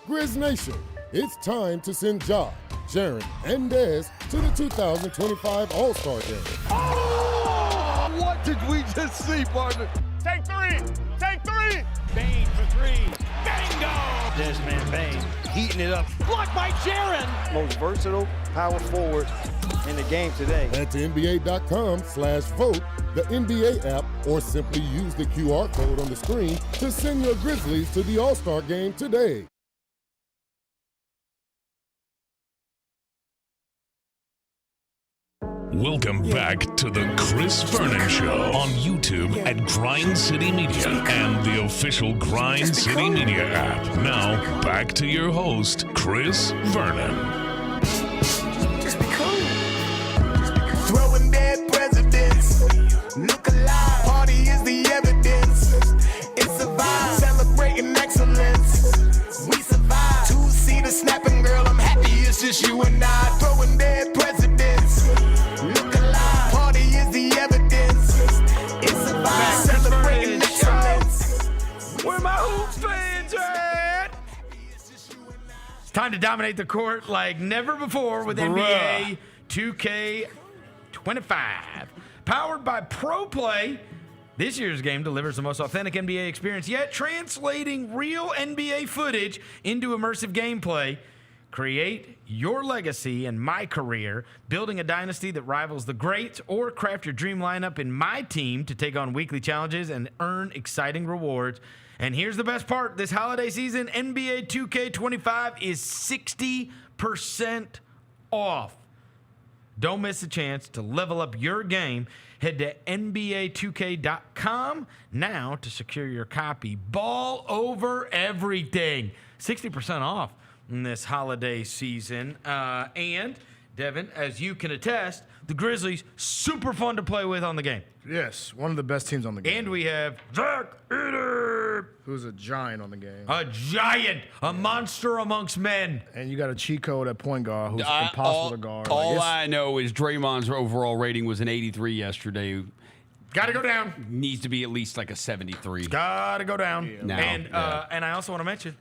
[SPEAKER 8] Grizz Nation, it's time to send Ja, Sharon, and Dez to the 2025 All-Star Game.
[SPEAKER 9] Oh! What did we just see, partner?
[SPEAKER 10] Take 3! Take 3!
[SPEAKER 11] Bane for 3.
[SPEAKER 10] Bingo!
[SPEAKER 12] This man Bane heating it up.
[SPEAKER 11] Blocked by Jaron.
[SPEAKER 12] Most versatile power forward in the game today.
[SPEAKER 8] Head to NBA.com/vote, the NBA app, or simply use the QR code on the screen to send your Grizzlies to the All-Star Game today.
[SPEAKER 7] Welcome back to the Chris Vernon Show on YouTube at Grind City Media and the official Grind City Media app. Now, back to your host, Chris Vernon.
[SPEAKER 25] Throwing dead presidents. Look alive. Party is the evidence. It's a vibe. Celebrating excellence.
[SPEAKER 17] time to dominate the court like never before with NBA 2K25. Powered by Pro Play, this year's game delivers the most authentic NBA experience, yet translating real NBA footage into immersive gameplay. Create your legacy and my career, building a dynasty that rivals the greats, or craft your dream lineup in my team to take on weekly challenges and earn exciting rewards. And here's the best part. This holiday season, NBA 2K25 is 60% off. Don't miss a chance to level up your game. Head to NBA2K.com now to secure your copy. Ball over everything. 60% off in this holiday season. And, Devin, as you can attest, the Grizzlies, super fun to play with on the game.
[SPEAKER 18] Yes, one of the best teams on the game.
[SPEAKER 17] And we have Zach Edey,
[SPEAKER 18] who's a giant on the game.
[SPEAKER 17] A giant, a monster amongst men.
[SPEAKER 18] And you got a cheat code at point guard who's impossible to guard.
[SPEAKER 5] All I know is Draymond's overall rating was an 83 yesterday.
[SPEAKER 17] Got to go down.
[SPEAKER 5] Needs to be at least like a 73.
[SPEAKER 17] Got to go down.
[SPEAKER 5] Yeah. Now,
[SPEAKER 17] and I also want to mention,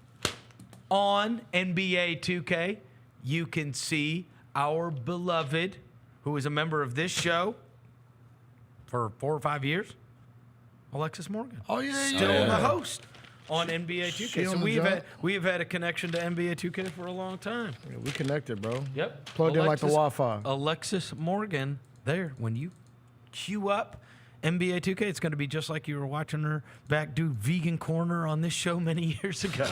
[SPEAKER 17] on NBA 2K, you can see our beloved, who is a member of this show for 4 or 5 years, Alexis Morgan.
[SPEAKER 18] Oh, yeah.
[SPEAKER 17] Still the host on NBA 2K. So we have had a connection to NBA 2K for a long time.
[SPEAKER 18] Yeah, we connected, bro.
[SPEAKER 17] Yep.
[SPEAKER 18] Plugged in like the Wi-Fi.
[SPEAKER 17] Alexis Morgan there. When you queue up NBA 2K, it's going to be just like you were watching her back do Vegan Corner on this show many years ago.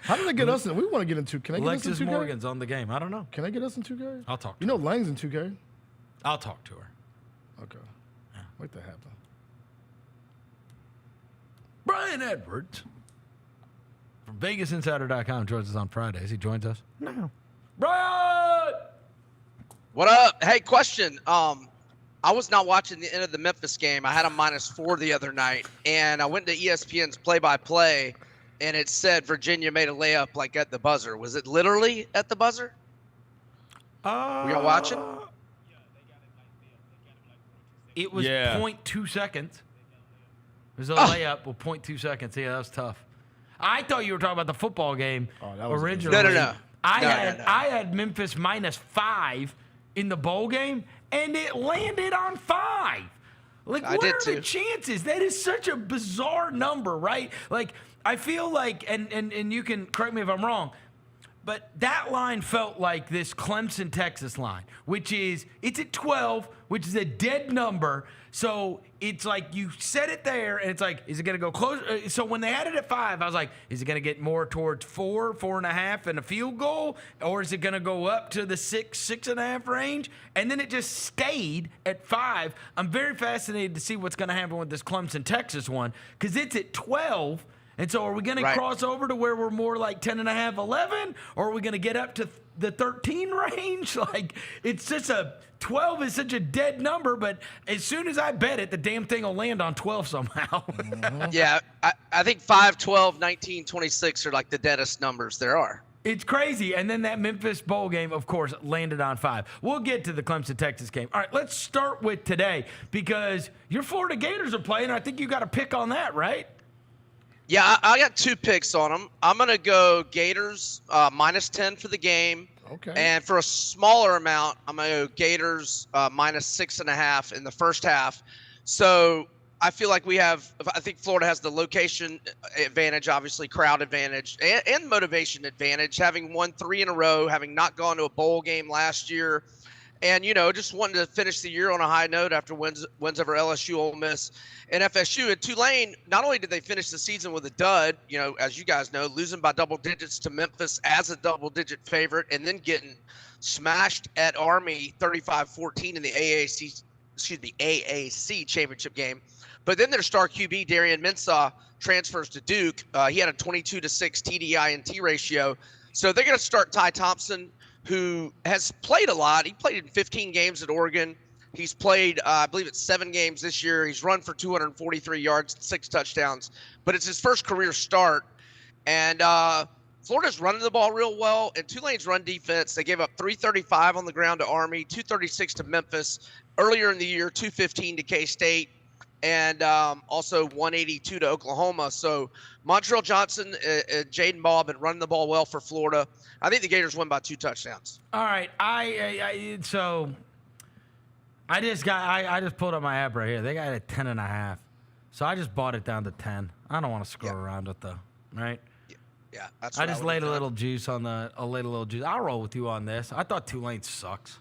[SPEAKER 18] How did they get us in? We want to get in 2K. Can I get
[SPEAKER 17] Alexis
[SPEAKER 18] us in 2K?
[SPEAKER 17] Morgan's on the game. I don't know.
[SPEAKER 18] Can I get us in 2K?
[SPEAKER 17] I'll talk to
[SPEAKER 18] her. You know Lang's in 2K.
[SPEAKER 17] I'll talk to her.
[SPEAKER 18] Okay. Yeah. Wait that happen.
[SPEAKER 17] Brian Edwards from VegasInsider.com joins us on Fridays. He joins us now. Brian!
[SPEAKER 2] What up? Hey, question. I was not watching the end of the Memphis game. I had a -4 the other night, and I went to ESPN's play-by-play, and it said Virginia made a layup like at the buzzer. Was it literally at the buzzer? Were y'all watching?
[SPEAKER 17] It was 0.2 seconds. It was a layup with 0.2 seconds. Yeah, that was tough. I thought you were talking about the football game originally.
[SPEAKER 2] No.
[SPEAKER 17] I had Memphis -5 in the bowl game, and it landed on 5. Like, what are the chances? That is such a bizarre number, right? Like, I feel like, and you can correct me if I'm wrong, but that line felt like this Clemson, Texas line, which is, it's at 12, which is a dead number. So it's like you set it there, and it's like, is it going to go close? So when they had it at 5, I was like, is it going to get more towards 4, 4.5, and a field goal? Or is it going to go up to the 6, 6.5 range? And then it just stayed at 5. I'm very fascinated to see what's going to happen with this Clemson, Texas one, because it's at 12. And so are we going to cross over to where we're more like 10.5, 11? Or are we going to get up to the 13 range? Like, it's just 12 is such a dead number, but as soon as I bet it, the damn thing will land on 12 somehow.
[SPEAKER 2] Yeah, I think 5, 12, 19, 26 are like the deadest numbers there are.
[SPEAKER 17] It's crazy. And then that Memphis bowl game, of course, landed on 5. We'll get to the Clemson, Texas game. All right, let's start with today, because your Florida Gators are playing. I think you got a pick on that, right?
[SPEAKER 2] Yeah, I got 2 picks on them. I'm going to go Gators -10 for the game.
[SPEAKER 18] Okay.
[SPEAKER 2] And for a smaller amount, I'm going to go Gators -6.5 in the first half. So I feel like I think Florida has the location advantage, obviously crowd advantage, and motivation advantage, having won 3 in a row, having not gone to a bowl game last year. And, just wanting to finish the year on a high note after wins over LSU, Ole Miss, and FSU. And Tulane, not only did they finish the season with a dud, as you guys know, losing by double digits to Memphis as a double-digit favorite, and then getting smashed at Army 35-14 in the AAC championship game. But then their star QB, Darian Mensah, transfers to Duke. He had a 22-6 TD-INT ratio. So they're going to start Ty Thompson, who has played a lot. He played in 15 games at Oregon. He's played, I believe it's 7 games this year. He's run for 243 yards, 6 touchdowns. But it's his first career start. And Florida's running the ball real well. And Tulane's run defense, they gave up 335 on the ground to Army, 236 to Memphis. Earlier in the year, 215 to K-State. and also 182 to Oklahoma. So Montreal Johnson and Jaden Ball have been running the ball well for Florida. I think the Gators win by 2 touchdowns.
[SPEAKER 17] All right, I just pulled up my app right here. They got it at 10.5, so I just bought it down to 10. I don't want to screw around with right.
[SPEAKER 2] Yeah, that's.
[SPEAKER 17] I just laid a little juice on I'll roll with you on this. I thought Tulane sucks.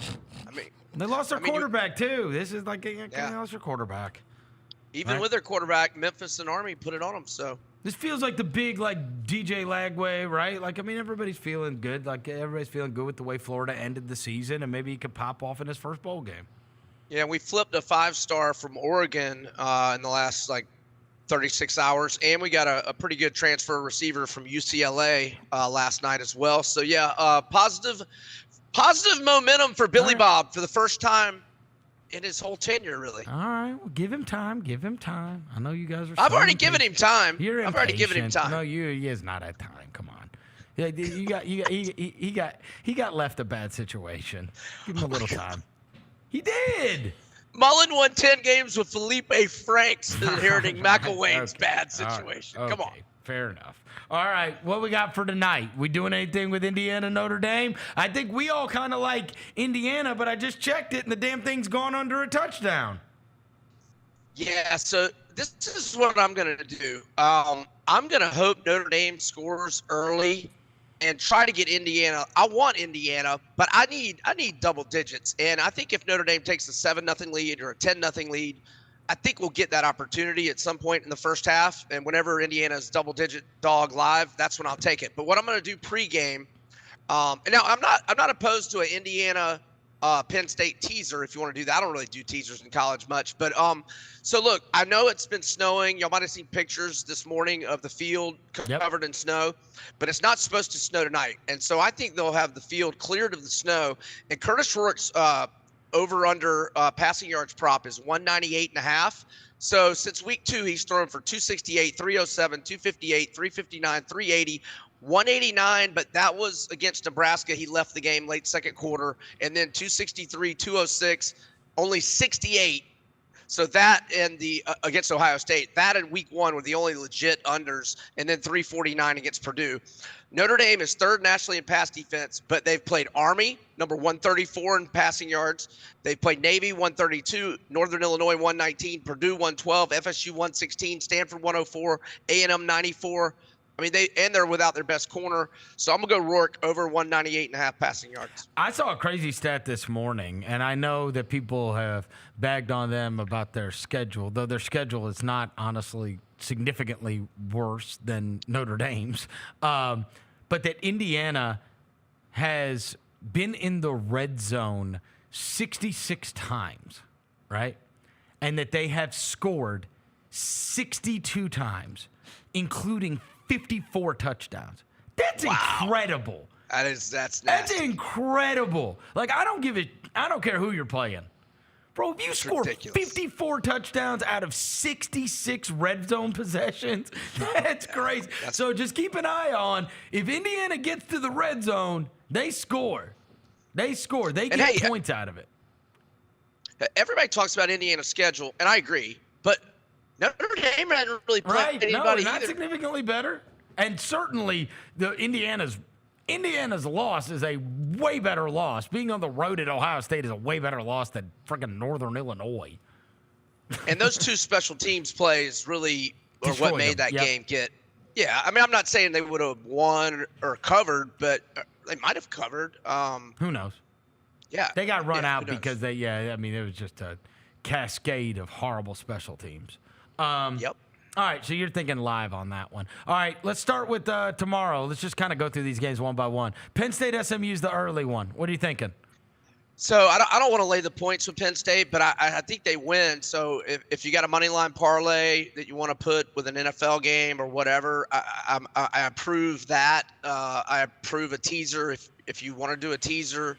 [SPEAKER 2] I mean,
[SPEAKER 17] they lost their quarterback too. This is like they lost their quarterback.
[SPEAKER 2] Even with their quarterback, Memphis and Army put it on them. So
[SPEAKER 17] this feels like the big DJ Lagway, right? Like, I mean, everybody's feeling good. Like, everybody's feeling good with the way Florida ended the season, and maybe he could pop off in his first bowl game.
[SPEAKER 2] Yeah, we flipped a 5-star from Oregon in the last 36 hours, and we got a pretty good transfer receiver from UCLA last night as well. So yeah, positive momentum for Billy Bob for the first time in his whole tenure, really.
[SPEAKER 17] All right, well, give him time. I know you guys are.
[SPEAKER 2] I've already given him time.
[SPEAKER 17] I've already given him time. No, he has not had time. Come on. Yeah, he got left a bad situation. Give him a little time. He did.
[SPEAKER 2] Mullen won 10 games with Felipe Franks inheriting McElwain's bad situation.
[SPEAKER 17] Okay.
[SPEAKER 2] Come on.
[SPEAKER 17] Fair enough. All right, what we got for tonight? We doing anything with Indiana, Notre Dame? I think we all kind of like Indiana, but I just checked it, and the damn thing's gone under a touchdown.
[SPEAKER 2] Yeah, so this is what I'm going to do. I'm going to hope Notre Dame scores early and try to get Indiana. I want Indiana, but I need double digits. And I think if Notre Dame takes a 7-0 lead or a 10-0 lead, I think we'll get that opportunity at some point in the first half. And whenever Indiana's double-digit dog live, that's when I'll take it. But what I'm going to do pregame, and now I'm not opposed to an Indiana Penn State teaser if you want to do that. I don't really do teasers in college much. But so look, I know it's been snowing. Y'all might have seen pictures this morning of the field covered in snow, but it's not supposed to snow tonight. And so I think they'll have the field cleared of the snow. And Curtis Rourke's over-under passing yards prop is 198.5. So since week 2, he's thrown for 268, 307, 258, 359, 380, 189, but that was against Nebraska. He left the game late second quarter. And then 263, 206, only 68. So that and the against Ohio State, that and week 1 were the only legit unders, and then 349 against Purdue. Notre Dame is third nationally in pass defense, but they've played Army, number 134 in passing yards. They've played Navy, 132, Northern Illinois, 119, Purdue, 112, FSU, 116, Stanford, 104, A&M, 94. I mean, they're without their best corner. So I'm going to go Rourke over 198.5 passing yards.
[SPEAKER 17] I saw a crazy stat this morning, and I know that people have bagged on them about their schedule, though their schedule is not honestly significantly worse than Notre Dame's. But that Indiana has been in the red zone 66 times, right? And that they have scored 62 times, including 54 touchdowns. That's incredible.
[SPEAKER 2] That's nasty.
[SPEAKER 17] That's incredible. Like, I don't care who you're playing. Bro, if you score 54 touchdowns out of 66 red zone possessions, that's crazy. So just keep an eye on, if Indiana gets to the red zone, they score. They get points out of it.
[SPEAKER 2] Everybody talks about Indiana's schedule, and I agree, but Notre Dame hasn't really played anybody
[SPEAKER 17] not
[SPEAKER 2] either.
[SPEAKER 17] Significantly better. And certainly the Indiana's loss is a way better loss. Being on the road at Ohio State is a way better loss than freaking Northern Illinois.
[SPEAKER 2] And those two special teams plays really are what made that game get. Yeah, I mean, I'm not saying they would have won or covered, but they might have covered.
[SPEAKER 17] Who knows?
[SPEAKER 2] Yeah.
[SPEAKER 17] They got run out because it was just a cascade of horrible special teams.
[SPEAKER 2] Yep.
[SPEAKER 17] All right, so you're thinking live on that one. All right, let's start with tomorrow. Let's just kind of go through these games one by one. Penn State SMU is the early one. What are you thinking?
[SPEAKER 2] So I don't want to lay the points with Penn State, but I think they win. So if you got a money line parlay that you want to put with an NFL game or whatever, I approve that. I approve a teaser if you want to do a teaser,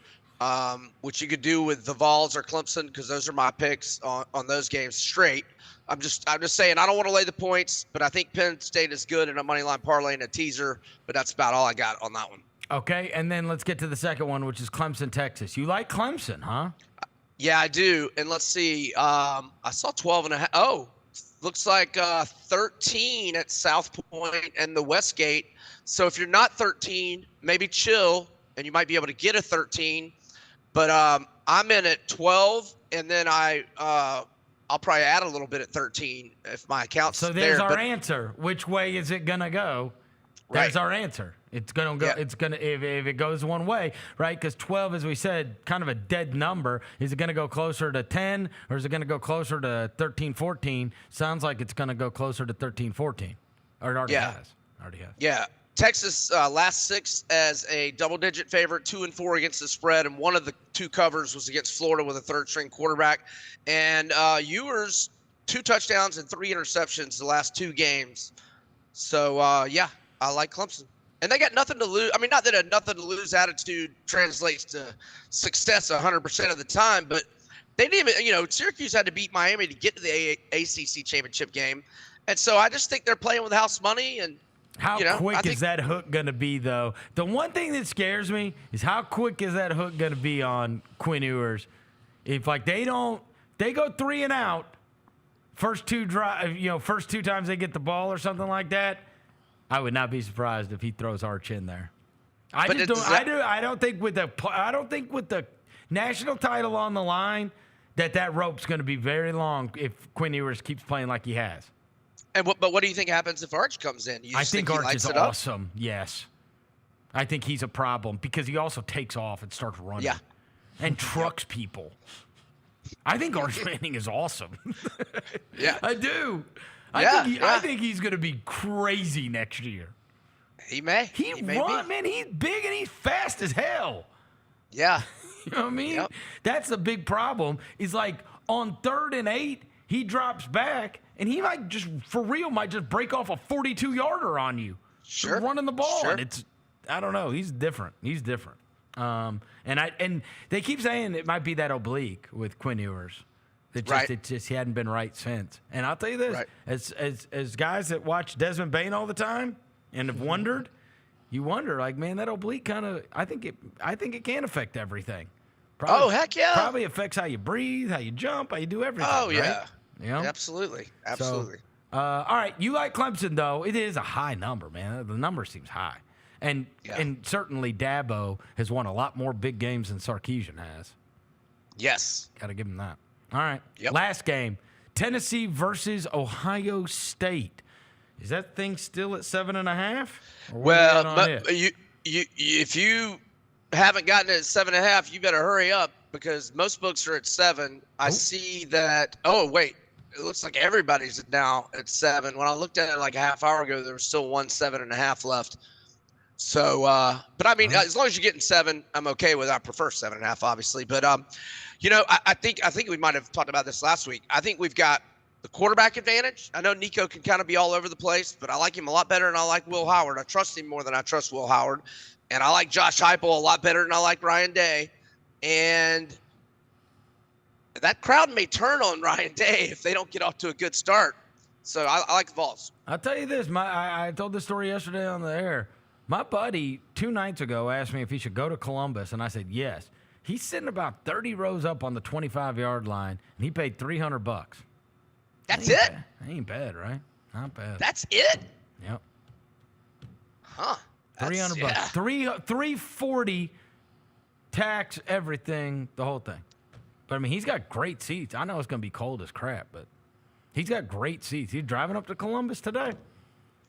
[SPEAKER 2] which you could do with the Vols or Clemson, because those are my picks on those games straight. I'm just saying I don't want to lay the points, but I think Penn State is good in a money line parlay and a teaser. But that's about all I got on that one.
[SPEAKER 17] Okay, and then let's get to the second one, which is Clemson, Texas. You like Clemson, huh?
[SPEAKER 2] Yeah, I do. And let's see. I saw 12.5. Oh, looks like 13 at South Point and the Westgate. So if you're not 13, maybe chill, and you might be able to get a 13. But I'm in at 12, and then I'll probably add a little bit at 13 if my account's
[SPEAKER 17] there. So there's our answer. Which way is it gonna go? There's our answer. It's gonna go. Yeah. It's gonna if it goes one way, right? Because 12, as we said, kind of a dead number. Is it gonna go closer to 10, or is it gonna go closer to 13, 14? Sounds like it's gonna go closer to 13, 14. Or it already has. Already has.
[SPEAKER 2] Yeah. Texas last 6 as a double-digit favorite, 2-4 against the spread, and one of the 2 covers was against Florida with a third-string quarterback. And Ewers, 2 touchdowns and 3 interceptions the last 2 games. So yeah, I like Clemson, and they got nothing to lose. I mean, not that a nothing to lose attitude translates to success 100% of the time, but they didn't even. Syracuse had to beat Miami to get to the ACC championship game, and so I just think they're playing with house money and.
[SPEAKER 17] How quick is that hook going to be, though? The one thing that scares me is how quick is that hook going to be on Quinn Ewers? If they go 3 and out, first 2 times they get the ball or something like that, I would not be surprised if he throws Arch in there. I don't think with the national title on the line that rope's going to be very long if Quinn Ewers keeps playing like he has.
[SPEAKER 2] But what do you think happens if Arch comes in?
[SPEAKER 17] I think Arch is awesome. Yes. I think he's a problem because he also takes off and starts running.
[SPEAKER 2] Yeah.
[SPEAKER 17] And trucks people. I think Arch Manning is awesome.
[SPEAKER 2] Yeah.
[SPEAKER 17] I do. I think he's going to be crazy next year.
[SPEAKER 2] He may.
[SPEAKER 17] He run, man. He's big and he's fast as hell.
[SPEAKER 2] Yeah.
[SPEAKER 17] You know what I mean?
[SPEAKER 2] Yep.
[SPEAKER 17] That's the big problem. Is on 3rd and 8, he drops back. And he might just break off a 42-yarder on you.
[SPEAKER 2] Sure.
[SPEAKER 17] Running the ball.
[SPEAKER 2] Sure.
[SPEAKER 17] And I don't know. He's different. And they keep saying it might be that oblique with Quinn Ewers. He hadn't been right since. And I'll tell you this, as guys that watch Desmond Bain all the time and have wondered, you wonder, man, that oblique kind of I think it can affect everything.
[SPEAKER 2] Probably, heck yeah.
[SPEAKER 17] Probably affects how you breathe, how you jump, how you do everything.
[SPEAKER 2] Oh, yeah.
[SPEAKER 17] Right? You know?
[SPEAKER 2] Absolutely.
[SPEAKER 17] So, all right, you like Clemson, though. It is a high number, man. The number seems high. And certainly Dabo has won a lot more big games than Sarkisian has.
[SPEAKER 2] Yes.
[SPEAKER 17] Got to give him that. All right.
[SPEAKER 2] Yep.
[SPEAKER 17] Last game, Tennessee versus Ohio State. Is that thing still at 7.5?
[SPEAKER 2] Well, if you haven't gotten it at 7.5, you better hurry up because most books are at 7. I see that. Oh, wait. It looks like everybody's now at 7. When I looked at it like a half hour ago, there was still 7.5 left. So, but I mean, as long as you're getting 7, I'm okay with it. I prefer 7.5, obviously. But, I think we might have talked about this last week. I think we've got the quarterback advantage. I know Nico can kind of be all over the place, but I like him a lot better than I like Will Howard. I trust him more than I trust Will Howard. And I like Josh Heupel a lot better than I like Ryan Day. And that crowd may turn on Ryan Day if they don't get off to a good start. So I like the Vols.
[SPEAKER 17] I'll tell you this. I told this story yesterday on the air. My buddy 2 nights ago asked me if he should go to Columbus, and I said yes. He's sitting about 30 rows up on the 25-yard line, and he paid $300.
[SPEAKER 2] That's it?
[SPEAKER 17] Ain't bad, right? Not bad.
[SPEAKER 2] That's it?
[SPEAKER 17] Yep.
[SPEAKER 2] Huh.
[SPEAKER 17] $300.
[SPEAKER 2] Yeah.
[SPEAKER 17] $340 tax, everything, the whole thing. But I mean, he's got great seats. I know it's going to be cold as crap, but he's got great seats. He's driving up to Columbus today.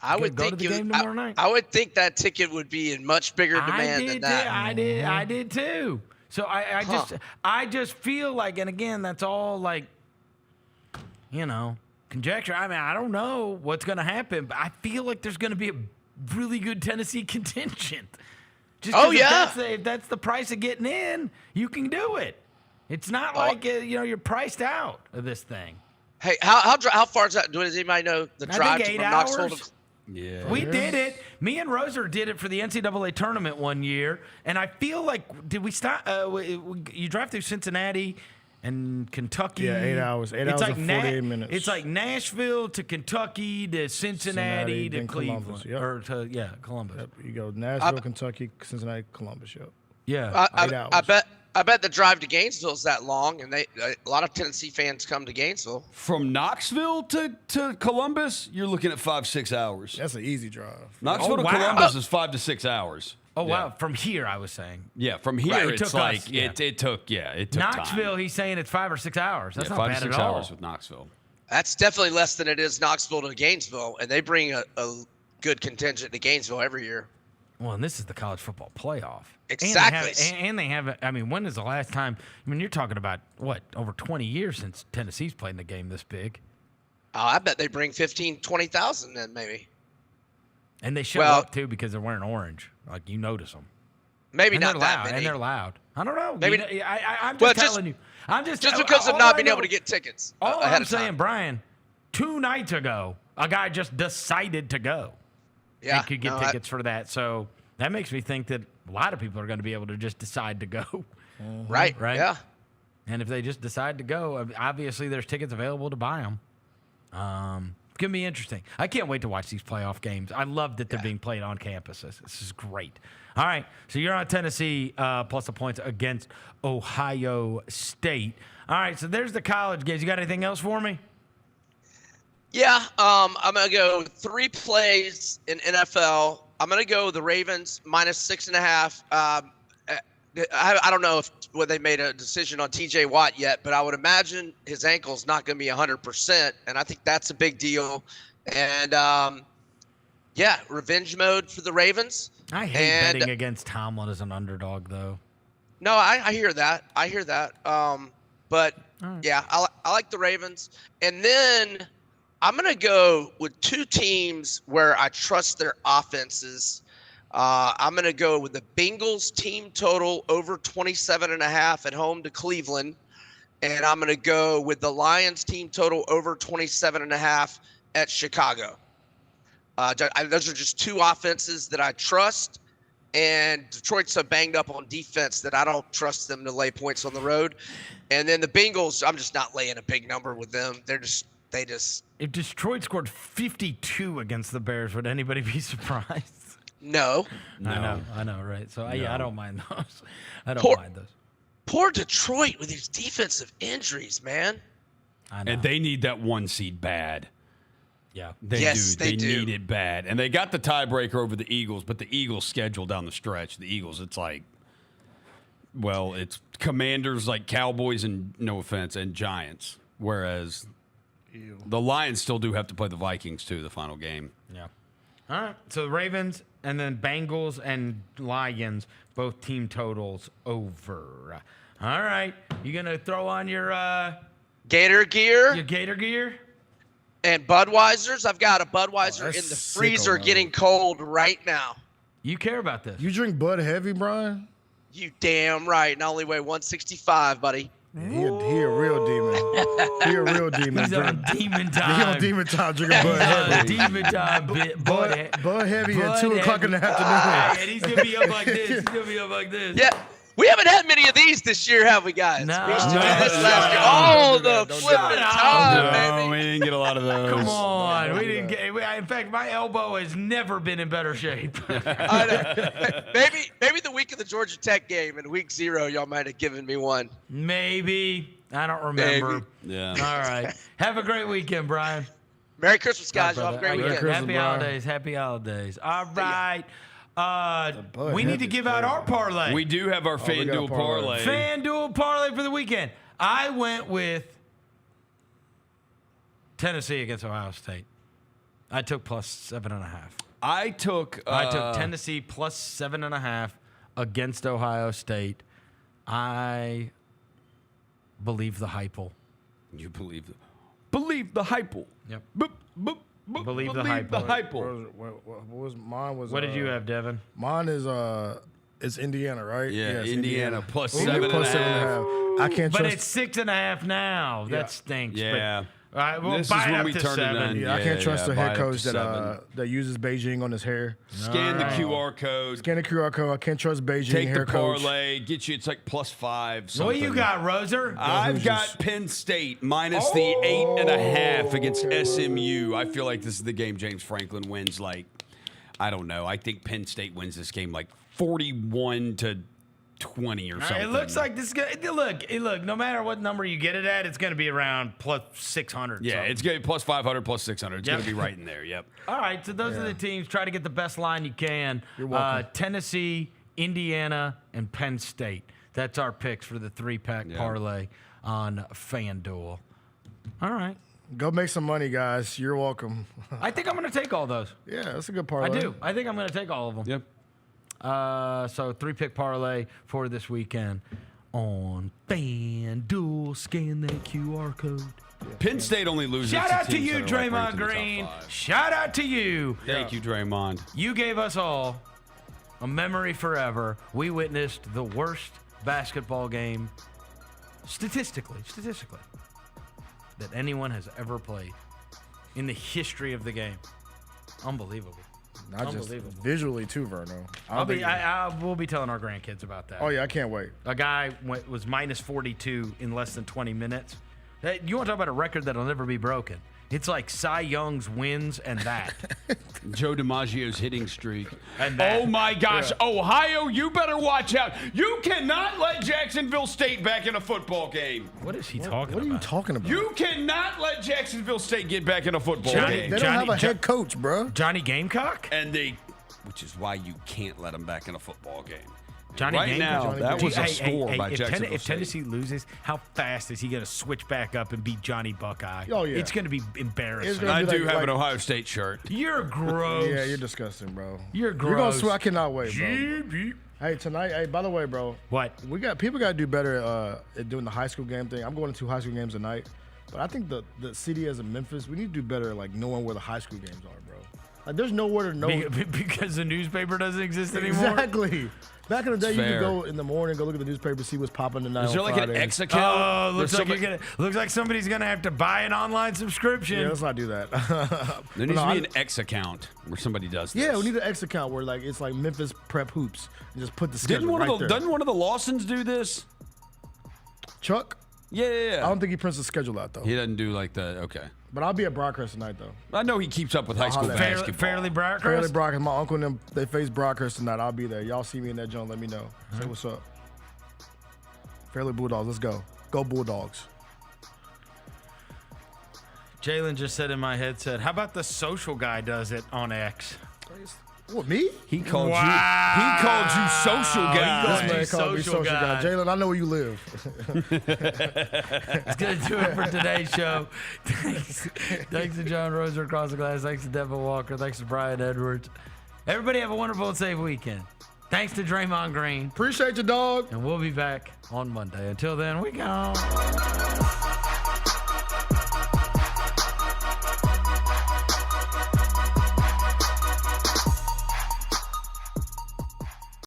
[SPEAKER 2] I would think that ticket would be in much bigger demand than that.
[SPEAKER 17] I did too. So I just feel like, and again, that's all conjecture. I mean, I don't know what's going to happen, but I feel like there's going to be a really good Tennessee contingent. If that's the price of getting in, you can do it. It's not like you're priced out of this thing.
[SPEAKER 2] Hey, how far is that? Does anybody know the drive from Knoxville to?
[SPEAKER 17] Yeah, we did it. Me and Roser did it for the NCAA tournament one year, and I feel like did we stop? You drive through Cincinnati and Kentucky.
[SPEAKER 18] Yeah, 8 hours. 8 hours and 48 minutes.
[SPEAKER 17] It's like Nashville to Kentucky to Cincinnati to Cleveland
[SPEAKER 18] Columbus, yep.
[SPEAKER 17] or to Columbus.
[SPEAKER 18] Yep. You go Nashville, Kentucky, Cincinnati, Columbus. Yep.
[SPEAKER 17] Yeah,
[SPEAKER 18] 8 hours.
[SPEAKER 2] I bet the drive to Gainesville is that long, and a lot of Tennessee fans come to Gainesville.
[SPEAKER 5] From Knoxville to Columbus, you're looking at 5-6 hours.
[SPEAKER 18] That's an easy drive.
[SPEAKER 5] Knoxville to Columbus is 5 to 6 hours.
[SPEAKER 17] Oh, wow. From here, I was saying.
[SPEAKER 5] Yeah, from here,
[SPEAKER 17] Right,
[SPEAKER 5] it's like, it took
[SPEAKER 17] Knoxville,
[SPEAKER 5] time.
[SPEAKER 17] He's saying it's 5 or 6 hours. That's not
[SPEAKER 5] 5
[SPEAKER 17] bad
[SPEAKER 5] to 6
[SPEAKER 17] at all.
[SPEAKER 5] hours with Knoxville.
[SPEAKER 2] That's definitely less than it is Knoxville to Gainesville, and they bring a good contingent to Gainesville every year.
[SPEAKER 17] Well, and this is the college football playoff.
[SPEAKER 2] Exactly.
[SPEAKER 17] And they have, I mean, when is the last time? I mean, you're talking about, what, over 20 years since Tennessee's played in a game this big.
[SPEAKER 2] Oh, I bet they bring 15,000, 20,000 then maybe.
[SPEAKER 17] And they show up, too, because they're wearing orange. Like, you notice them.
[SPEAKER 2] Maybe
[SPEAKER 17] and
[SPEAKER 2] not that
[SPEAKER 17] loud,
[SPEAKER 2] many.
[SPEAKER 17] And they're loud. I don't know.
[SPEAKER 2] Maybe.
[SPEAKER 17] I'm just telling you. I'm just
[SPEAKER 2] because of not being able to get tickets.
[SPEAKER 17] All
[SPEAKER 2] ahead
[SPEAKER 17] I'm
[SPEAKER 2] of time.
[SPEAKER 17] saying, Brian, 2 nights ago, a guy just decided to go.
[SPEAKER 2] Yeah.
[SPEAKER 17] And could get tickets for that. So that makes me think that a lot of people are going to be able to just decide to go.
[SPEAKER 2] Right. Yeah.
[SPEAKER 17] And if they just decide to go, obviously there's tickets available to buy them. It's going to be interesting. I can't wait to watch these playoff games. I love that they're being played on campuses. This is great. All right, so you're on Tennessee plus the points against Ohio State. All right, so there's the college games. You got anything else for me?
[SPEAKER 2] Yeah, I'm going to go 3 plays in NFL. I'm going to go the Ravens minus 6.5. I don't know whether they made a decision on TJ Watt yet, but I would imagine his ankle's not going to be 100%, and I think that's a big deal. And, revenge mode for the Ravens.
[SPEAKER 17] I hate betting against Tomlin as an underdog, though.
[SPEAKER 2] No, I hear that. But, yeah, I like the Ravens. And then I'm going to go with 2 teams where I trust their offenses. I'm going to go with the Bengals team total over 27.5 at home to Cleveland. And I'm going to go with the Lions team total over 27.5 at Chicago. Those are just 2 offenses that I trust. And Detroit's so banged up on defense that I don't trust them to lay points on the road. And then the Bengals, I'm just not laying a big number with them. They just.
[SPEAKER 17] If Detroit scored 52 against the Bears, would anybody be surprised?
[SPEAKER 2] No.
[SPEAKER 17] I know, right? So, I don't mind those. I don't mind those.
[SPEAKER 2] Poor Detroit with these defensive injuries, man.
[SPEAKER 17] I know.
[SPEAKER 5] And they need that 1 seed bad.
[SPEAKER 17] Yeah.
[SPEAKER 5] They do. Need it bad. And they got the tiebreaker over the Eagles, but the Eagles' schedule down the stretch, the Eagles, it's like, well, it's Commanders like Cowboys and, no offense, and Giants. Whereas the Lions still do have to play the Vikings, too, the final game.
[SPEAKER 17] Yeah. All right. So the Ravens and then Bengals and Lions, both team totals over. All right. You going to throw on your
[SPEAKER 2] Gator gear?
[SPEAKER 17] Your Gator gear?
[SPEAKER 2] And Budweiser's. I've got a Budweiser in the freezer getting cold right now.
[SPEAKER 17] You care about this.
[SPEAKER 18] You drink Bud Heavy, Brian?
[SPEAKER 2] You damn right. And I only weigh 165, buddy.
[SPEAKER 18] Yeah, he a real demon. He a real demon.
[SPEAKER 17] He's on demon time.
[SPEAKER 18] He on demon time drinking Bud Heavy.
[SPEAKER 17] Demon time.
[SPEAKER 18] Bud Heavy at 2 o'clock in the afternoon.
[SPEAKER 17] And he's going to be up like this.
[SPEAKER 2] Yeah. We haven't had many of these this year, have we, guys?
[SPEAKER 17] No.
[SPEAKER 2] We used to do this last year. Oh, the flipping time, baby.
[SPEAKER 5] We didn't get a lot of those.
[SPEAKER 17] Come on. We didn't get. In fact, my elbow has never been in better shape.
[SPEAKER 2] I know. Maybe the week of the Georgia Tech game and week 0, y'all might have given me one.
[SPEAKER 17] Maybe. I don't remember.
[SPEAKER 2] Maybe.
[SPEAKER 5] Yeah.
[SPEAKER 17] All right. Have a great weekend, Brian.
[SPEAKER 2] Merry Christmas, guys. Y'all have a great weekend.
[SPEAKER 17] Happy holidays. Happy holidays. All right. We need to give out our parlay.
[SPEAKER 5] We do have our FanDuel parlay.
[SPEAKER 17] FanDuel parlay for the weekend. I went with Tennessee against Ohio State. I took plus 7.5.
[SPEAKER 5] I took
[SPEAKER 17] Tennessee plus 7.5 against Ohio State. I believe the hype-le.
[SPEAKER 5] You believe the hype-le.
[SPEAKER 17] Yep.
[SPEAKER 5] Believe the hype-le.
[SPEAKER 17] What did you have, Devin?
[SPEAKER 18] Mine is it's Indiana, right?
[SPEAKER 5] Yeah, Indiana plus
[SPEAKER 18] 7.5. I can't
[SPEAKER 17] but
[SPEAKER 18] trust.
[SPEAKER 17] It's 6.5 now.
[SPEAKER 18] Yeah.
[SPEAKER 17] That stinks.
[SPEAKER 5] Yeah.
[SPEAKER 17] All right, well,
[SPEAKER 5] this
[SPEAKER 17] buy
[SPEAKER 5] is
[SPEAKER 17] it
[SPEAKER 5] when
[SPEAKER 17] up
[SPEAKER 5] we
[SPEAKER 17] to
[SPEAKER 5] turn
[SPEAKER 17] 7.
[SPEAKER 5] it on.
[SPEAKER 18] I can't trust the head coach
[SPEAKER 5] that
[SPEAKER 18] uses Beijing on his hair.
[SPEAKER 5] Scan the QR code.
[SPEAKER 18] Scan the QR code. I can't trust Beijing
[SPEAKER 5] Take
[SPEAKER 18] hair
[SPEAKER 5] the parlay. Get you. It's like plus 5.
[SPEAKER 17] What you got, Roser?
[SPEAKER 5] I've got Penn State minus the 8.5 against SMU. I feel like this is the game James Franklin wins. Like, I don't know. I think Penn State wins this game like 41-10 20 or something.
[SPEAKER 17] It looks like this is gonna look. No matter what number you get it at, it's going to be around plus 600.
[SPEAKER 5] Yeah,
[SPEAKER 17] something.
[SPEAKER 5] it's going to be plus 500, plus 600. It's going to be right in there. Yep.
[SPEAKER 17] All right, so those are the teams. Try to get the best line you can.
[SPEAKER 18] You're welcome.
[SPEAKER 17] Tennessee, Indiana, and Penn State. That's our picks for the 3-pack parlay on FanDuel. All right.
[SPEAKER 18] Go make some money, guys. You're welcome.
[SPEAKER 17] I think I'm going to take all those.
[SPEAKER 18] Yeah, that's a good parlay.
[SPEAKER 17] I do. I think I'm going to take all of them.
[SPEAKER 5] Yep.
[SPEAKER 17] So 3-pick parlay for this weekend on FanDuel. Scan that QR code.
[SPEAKER 5] Penn State only loses.
[SPEAKER 17] Shout
[SPEAKER 5] to
[SPEAKER 17] out to
[SPEAKER 5] teams
[SPEAKER 17] you,
[SPEAKER 5] that are, like, ranked
[SPEAKER 17] Draymond
[SPEAKER 5] in the top
[SPEAKER 17] Green.
[SPEAKER 5] 5.
[SPEAKER 17] Shout out to you.
[SPEAKER 5] Thank you, Draymond.
[SPEAKER 17] You gave us all a memory forever. We witnessed the worst basketball game statistically that anyone has ever played in the history of the game. Unbelievable.
[SPEAKER 18] Not just visually too, Verno.
[SPEAKER 17] We'll be telling our grandkids about that.
[SPEAKER 18] Oh yeah, I can't wait.
[SPEAKER 17] A guy was minus 42 in less than 20 minutes. You want to talk about a record that'll never be broken? It's like Cy Young's wins and that.
[SPEAKER 5] Joe DiMaggio's hitting streak.
[SPEAKER 17] And that.
[SPEAKER 5] Oh, my gosh. Yeah. Ohio, you better watch out. You cannot let Jacksonville State back in a football game.
[SPEAKER 17] What is he talking about?
[SPEAKER 18] What are you talking about?
[SPEAKER 5] You cannot let Jacksonville State get back in a football game.
[SPEAKER 18] They don't have a head coach, bro.
[SPEAKER 17] Johnny Gamecock?
[SPEAKER 5] Which is why you can't let them back in a football game.
[SPEAKER 17] Johnny
[SPEAKER 5] right
[SPEAKER 17] Gamecock.
[SPEAKER 5] now, that was a score by Jacksonville State.
[SPEAKER 17] If Tennessee loses, how fast is he going to switch back up and beat Johnny Buckeye?
[SPEAKER 18] Oh, yeah.
[SPEAKER 17] It's going to be embarrassing.
[SPEAKER 5] I do have an Ohio State shirt.
[SPEAKER 17] You're gross.
[SPEAKER 18] Yeah, you're disgusting, bro.
[SPEAKER 17] You're gross.
[SPEAKER 18] You're going to swear. I cannot wait, bro. Hey, tonight, by the way, bro.
[SPEAKER 17] What?
[SPEAKER 18] People got to do better at doing the high school game thing. I'm going to 2 high school games tonight. But I think the city as in Memphis, we need to do better at, like, knowing where the high school games are, bro. Like, there's nowhere to know.
[SPEAKER 17] Because the newspaper doesn't exist anymore?
[SPEAKER 18] Exactly. Back in the day, you could go in the morning, go look at the newspaper, see what's popping tonight.
[SPEAKER 5] Is there like an X account?
[SPEAKER 17] Oh, looks like somebody's gonna have to buy an online subscription.
[SPEAKER 18] Yeah, let's not do that.
[SPEAKER 5] There needs to be an X account where somebody does this.
[SPEAKER 18] Yeah, we need an X account where it's like Memphis Prep Hoops and just put the schedule there.
[SPEAKER 5] Doesn't one of the Lawsons do this?
[SPEAKER 18] Chuck?
[SPEAKER 5] Yeah.
[SPEAKER 18] I don't think he prints the schedule out though.
[SPEAKER 5] He doesn't do like the okay.
[SPEAKER 18] But I'll be at Brockhurst tonight though.
[SPEAKER 5] I know he keeps up with high school basketball.
[SPEAKER 17] Fairly Brockhurst?
[SPEAKER 18] Fairly Brockhurst. My uncle and them, they face Brockhurst tonight. I'll be there. Y'all see me in that joint, let me know. Say what's up. Fairly Bulldogs, let's go. Go Bulldogs.
[SPEAKER 17] Jalen just said in my headset, how about the social guy does it on X?
[SPEAKER 18] What, me?
[SPEAKER 5] He called you social guy.
[SPEAKER 18] This man called me social guy. Jalen, I know where you live.
[SPEAKER 17] It's going to do it for today's show. Thanks to John Roser across the glass. Thanks to Devin Walker. Thanks to Brian Edwards. Everybody have a wonderful and safe weekend. Thanks to Draymond Green.
[SPEAKER 18] Appreciate you, dog.
[SPEAKER 17] And we'll be back on Monday. Until then, we gone.